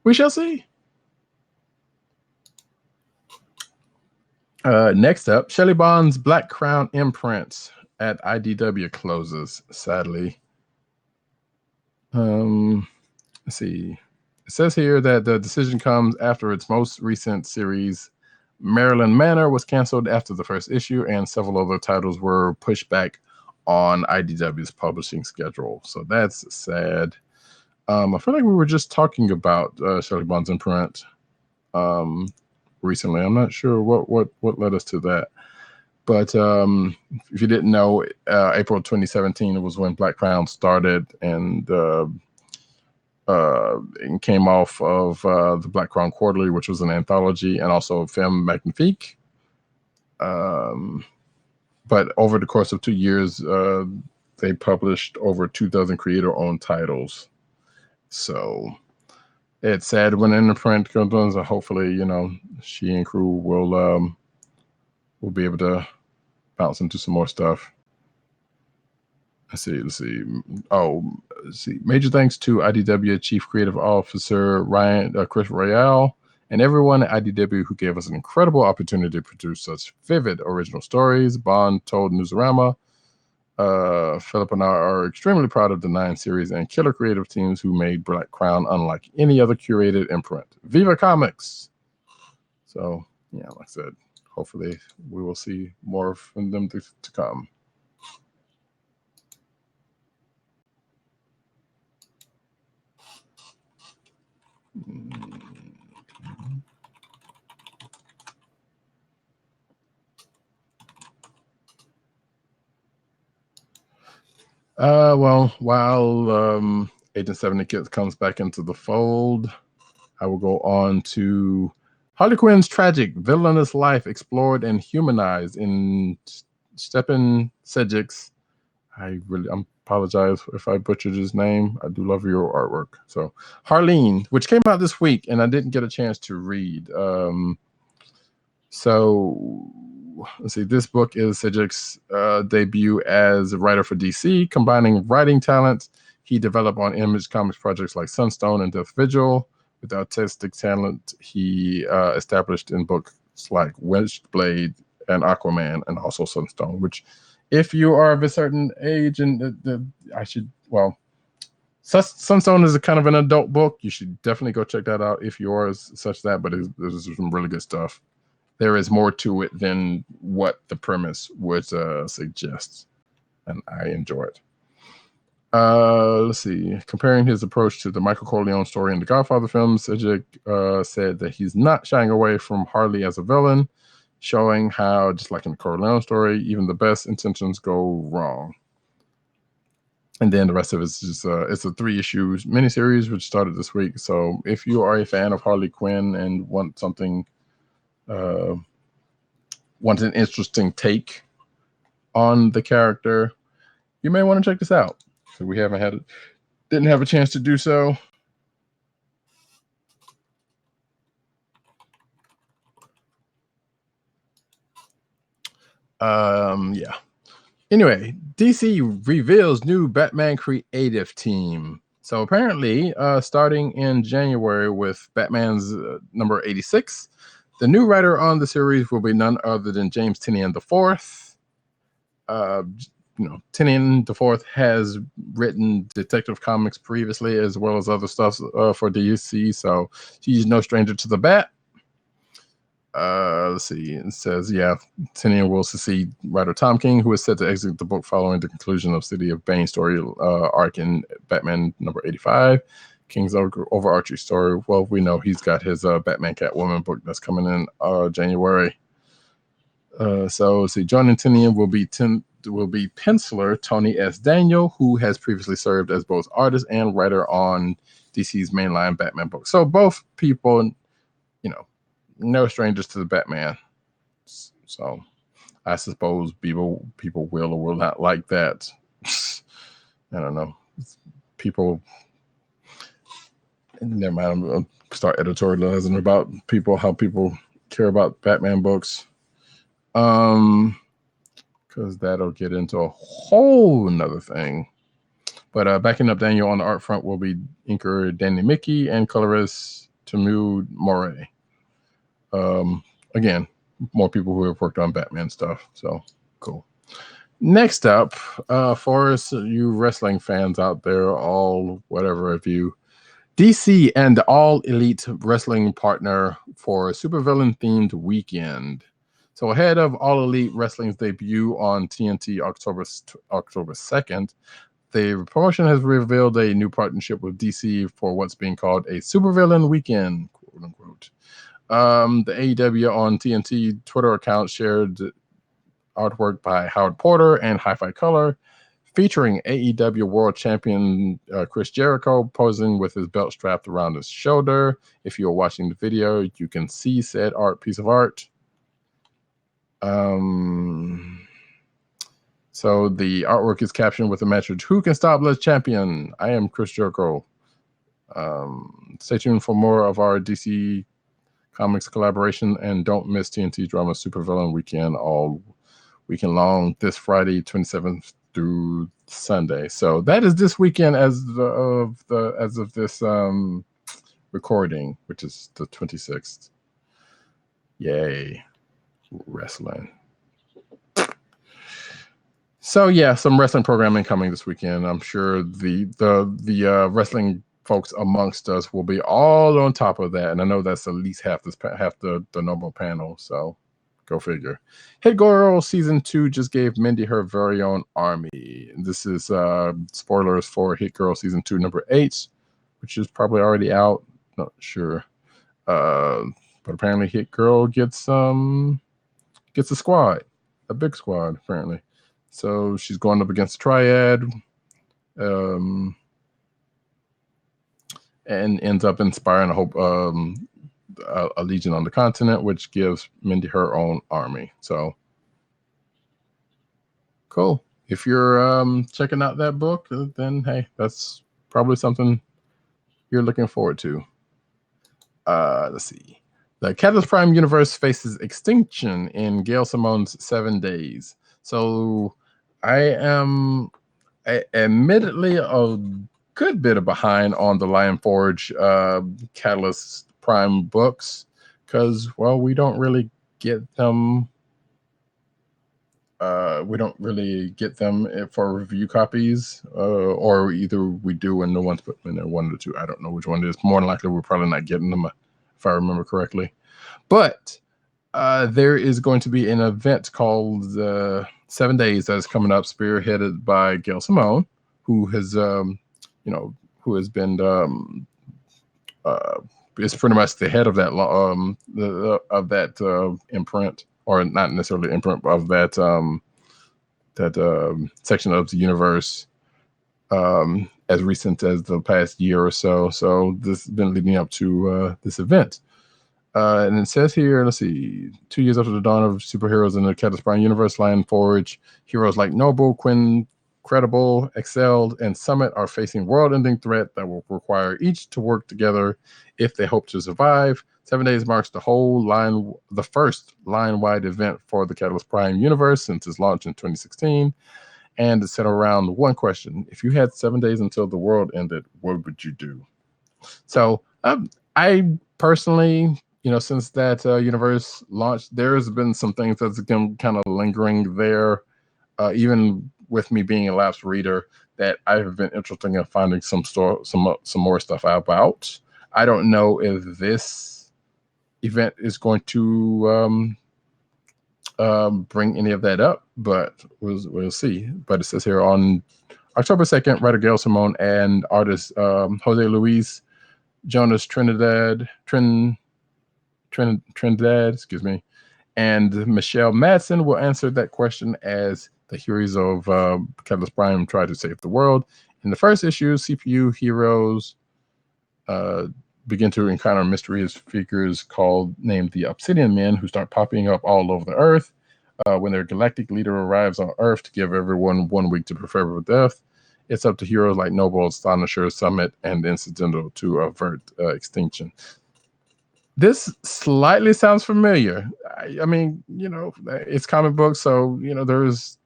We shall see. Next up, Shelley Bond's Black Crown imprint at IDW closes, sadly. Let's see. It says here that the decision comes after its most recent series, Maryland Manor, was canceled after the first issue, and several other titles were pushed back on IDW's publishing schedule. So that's sad. I feel like we were just talking about Shelley Bond's imprint recently. I'm not sure what led us to that. But if you didn't know, April 2017 was when Black Crown started, and it came off of the Black Crown Quarterly, which was an anthology, and also Film Magnifique. But over the course of 2 years, they published over 2,000 creator-owned titles. So it's sad when an imprint comes on. So hopefully, she and crew will be able to bounce into some more stuff. Let's see. Major thanks to IDW Chief Creative Officer Chris Royale, and everyone at IDW who gave us an incredible opportunity to produce such vivid original stories. Bond told Newsarama, Philip and I are extremely proud of the 9 series and killer creative teams who made Black Crown unlike any other curated imprint. Viva Comics! So, yeah, like I said, hopefully we will see more from them to come. Well, while Agent 70 comes back into the fold, I will go on to Harley Quinn's tragic villainous life explored and humanized in Stepan Sedgwick's. I apologize if I butchered his name. I do love your artwork. So Harleen, which came out this week, and I didn't get a chance to read. So let's see. This book is Sedgwick's debut as a writer for DC, combining writing talent he developed on Image Comics projects like Sunstone and Death Vigil with artistic talent he established in books like Witchblade and Aquaman, and also Sunstone, which, if you are of a certain age, and Sunstone is a kind of an adult book. You should definitely go check that out if yours such that, but there's some really good stuff. There is more to it than what the premise would suggest, and I enjoy it. Let's see. Comparing his approach to the Michael Corleone story in the Godfather films, Sedgwick said that he's not shying away from Harley as a villain, showing how, just like in the Corleone story, even the best intentions go wrong. And then the rest of it's just it's a 3-issue miniseries which started this week. So if you are a fan of Harley Quinn and want something, want an interesting take on the character, you may want to check this out. So we didn't have a chance to do so. Yeah. Anyway, DC reveals new Batman creative team. So apparently, starting in January with Batman's number 86, the new writer on the series will be none other than James Tynion IV. Tynion IV has written Detective Comics previously, as well as other stuff for DC, so he's no stranger to the Bat. Let's see. It says, Tynion will succeed writer Tom King, who is set to exit the book following the conclusion of City of Bane story arc in Batman number 85. King's overarching story. Well, we know he's got his Batman Catwoman book that's coming in January. So let's see. Joining Tynion will be penciler Tony S. Daniel, who has previously served as both artist and writer on DC's mainline Batman book. So both people, no strangers to the Batman. So I suppose people will or will not like that. I don't know. People, never mind. I'm going to start editorializing about how people care about Batman books. Because that'll get into a whole nother thing. But backing up Daniel on the art front will be inker Danny Mickey and colorist Tamu Moray. Again, more people who have worked on Batman stuff. So cool. Next up, for us, you wrestling fans out there, all whatever of you, DC and All Elite Wrestling partner for a supervillain themed weekend. So ahead of All Elite Wrestling's debut on TNT October 2nd, the promotion has revealed a new partnership with DC for what's being called a supervillain weekend, quote unquote. The AEW on TNT Twitter account shared artwork by Howard Porter and Hi-Fi Color, featuring AEW World Champion Chris Jericho posing with his belt strapped around his shoulder. If you're watching the video, you can see said piece of art. So the artwork is captioned with a message: "Who can stop Les Champion? I am Chris Jericho." Stay tuned for more of our DC Comics collaboration, and don't miss TNT Drama Supervillain Weekend all weekend long, this Friday 27th through Sunday. So that is this weekend as of this recording, which is the 26th. Yay, wrestling. So yeah, some wrestling programming coming this weekend. I'm sure the wrestling folks amongst us will be all on top of that, and I know that's at least half the normal panel. So go figure. Hit Girl season 2 just gave Mindy her very own army. This is spoilers for Hit Girl season 2 number 8, which is probably already out. not sure. But apparently Hit Girl gets a squad, a big squad apparently. So she's going up against Triad, and ends up inspiring a legion on the continent, which gives Mindy her own army. So cool. If you're checking out that book, then hey, that's probably something you're looking forward to. Let's see. The Catalyst Prime universe faces extinction in Gail Simone's 7 days. So I am admittedly a good bit of behind on the Lion Forge Catalyst Prime books because, well, we don't really get them. We don't really get them for review copies, or either we do and no one's put them in there, one or two. I don't know which one it is. More than likely, we're probably not getting them, if I remember correctly. But there is going to be an event called 7 Days that is coming up, spearheaded by Gail Simone, who has, who has been is pretty much the head of that imprint, or not necessarily imprint, but of that section of the universe as recent as the past year or so. So this has been leading up to this event. And it says here, let's see, 2 years after the dawn of superheroes in the Catalyst Prime universe, Lion Forge heroes like Noble, Quinn, Credible, Excelled, and Summit are facing world-ending threat that will require each to work together if they hope to survive. 7 Days marks the first line-wide event for the Catalyst Prime universe since its launch in 2016, and it's set around one question: if you had 7 days until the world ended, what would you do? So I personally, since that universe launched, there's been some things that's been kind of lingering there, even with me being a lapsed reader, that I have been interested in finding some more stuff about. I don't know if this event is going to bring any of that up, but we'll see. But it says here on October 2nd, writer Gail Simone and artist Jose Luis Jonas Trinidad, excuse me, and Michelle Madsen will answer that question as the heroes of Catalyst Prime try to save the world. In the first issue, CPU heroes begin to encounter mysterious figures named the Obsidian Men, who start popping up all over the Earth. When their galactic leader arrives on Earth to give everyone 1 week to prepare for death, it's up to heroes like Noble, Astonisher, Summit, and Incidental to avert extinction. This slightly sounds familiar. I mean, it's comic book, so there's,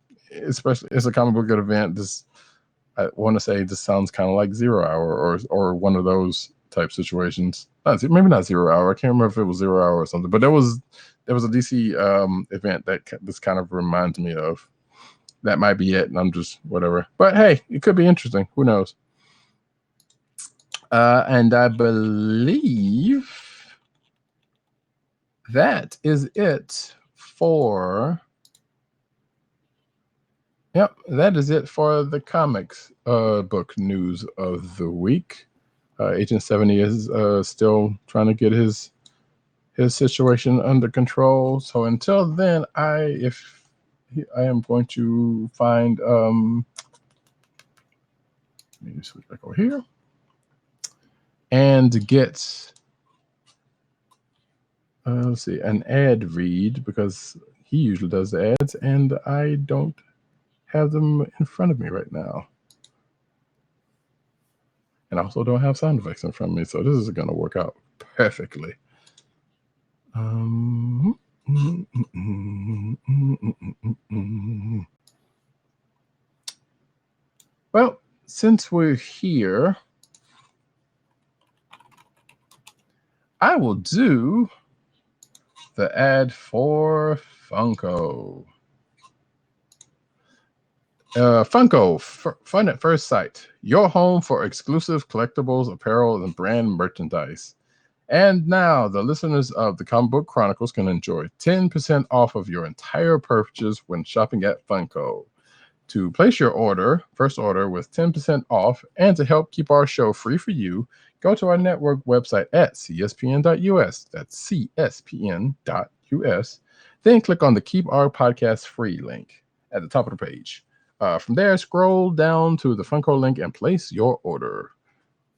especially it's a comic book good event. I want to say this sounds kind of like 0 Hour or one of those type situations. Maybe not 0 Hour. I can't remember if it was 0 Hour or something, but there was a DC event that this kind of reminds me of. That might be it, and I'm just whatever. But hey, it could be interesting. Who knows? And I believe that is it for. Yep, that is it for the comics book news of the week. Agent 70 is still trying to get his situation under control. So until then, I am going to find let me switch back over here and get let's see, an ad read, because he usually does the ads and I don't have them in front of me right now. And I also don't have sound effects in front of me, so this is going to work out perfectly. Well, since we're here, I will do the ad for Funko. Funko, fun at first sight. Your home for exclusive collectibles, apparel, and brand merchandise. And now the listeners of the Comic Book Chronicles can enjoy 10% off of your entire purchase when shopping at Funko. To place your first order with 10% off, and to help keep our show free for you, go to our network website at cspn.us. That's cspn.us. Then click on the Keep Our Podcast Free link at the top of the page. From there, scroll down to the Funko link and place your order.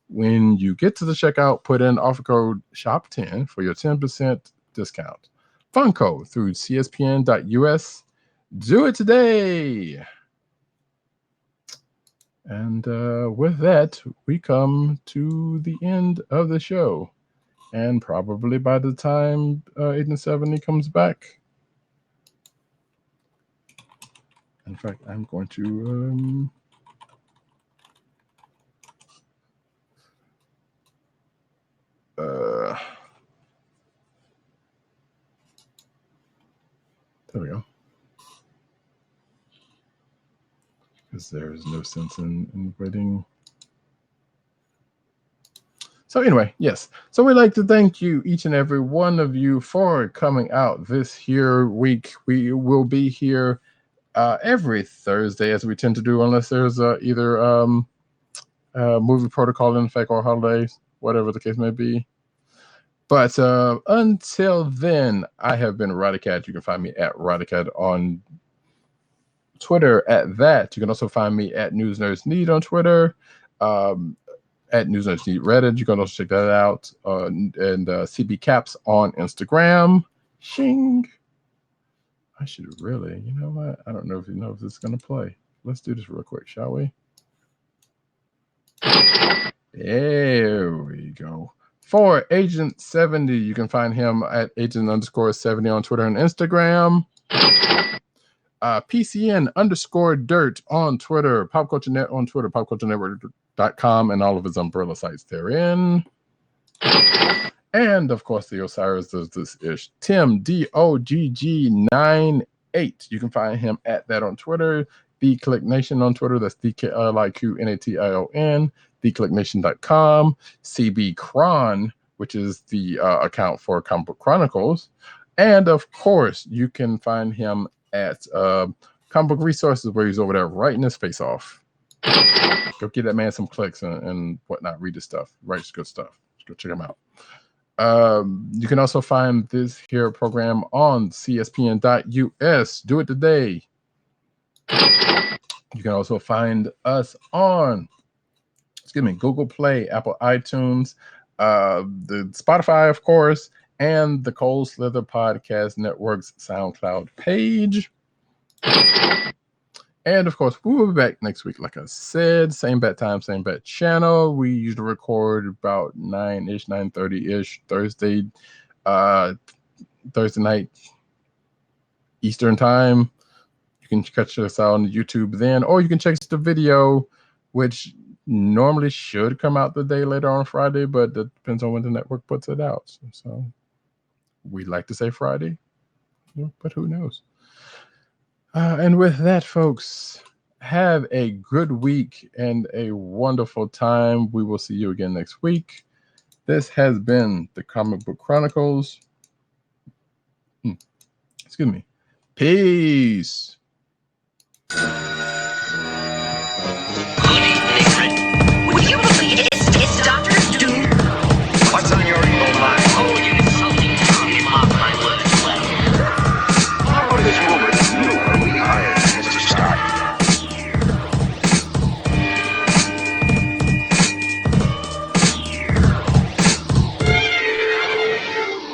When you get to the checkout, put in offer code SHOP10 for your 10% discount. Funko through cspn.us. Do it today. And with that, we come to the end of the show. And probably by the time Agent 70 comes back. In fact, I'm going to... there we go. Because there's no sense in waiting. So anyway, yes. So we'd like to thank you, each and every one of you, for coming out this here week. We will be here every Thursday, as we tend to do, unless there's either movie protocol in effect or holidays, whatever the case may be. But until then, I have been Roddykat. You can find me at Roddykat on Twitter at that. You can also find me at News Nerds Need on Twitter, at News Nerds Need Reddit. You can also check that out, and CB Caps on Instagram. Shing. I should really, you know what? I don't know if you know if this is going to play. Let's do this real quick, shall we? There we go. For Agent 70, you can find him at agent_70 on Twitter and Instagram. PCN_dirt on Twitter, Pop Culture Net on Twitter, popculturenetwork.com, and all of his umbrella sites therein. And of course, the Osiris does this ish. Tim DOGG98. You can find him at that on Twitter. The Click Nation on Twitter. That's DKLIQNATION. TheClickNation.com. CB Cron, which is the account for Comic Book Chronicles. And of course, you can find him at Comic Book Resources, where he's over there writing his face off. Go get that man some clicks and whatnot. Read his stuff. Writes good stuff. Go check him out. You can also find this here program on cspn.us. Do it today. You can also find us on Google Play, Apple iTunes, the Spotify, of course, and the Cold Slither Podcast Network's SoundCloud page. And of course, we will be back next week, like I said. Same bat time, same bat channel. We usually record about 9-ish, 9:30-ish Thursday night Eastern time. You can catch us out on YouTube then, or you can check the video, which normally should come out the day later on Friday, but it depends on when the network puts it out. So we like to say Friday, but who knows? And with that, folks, have a good week and a wonderful time. We will see you again next week. This has been the Comic Book Chronicles. Excuse me. Peace.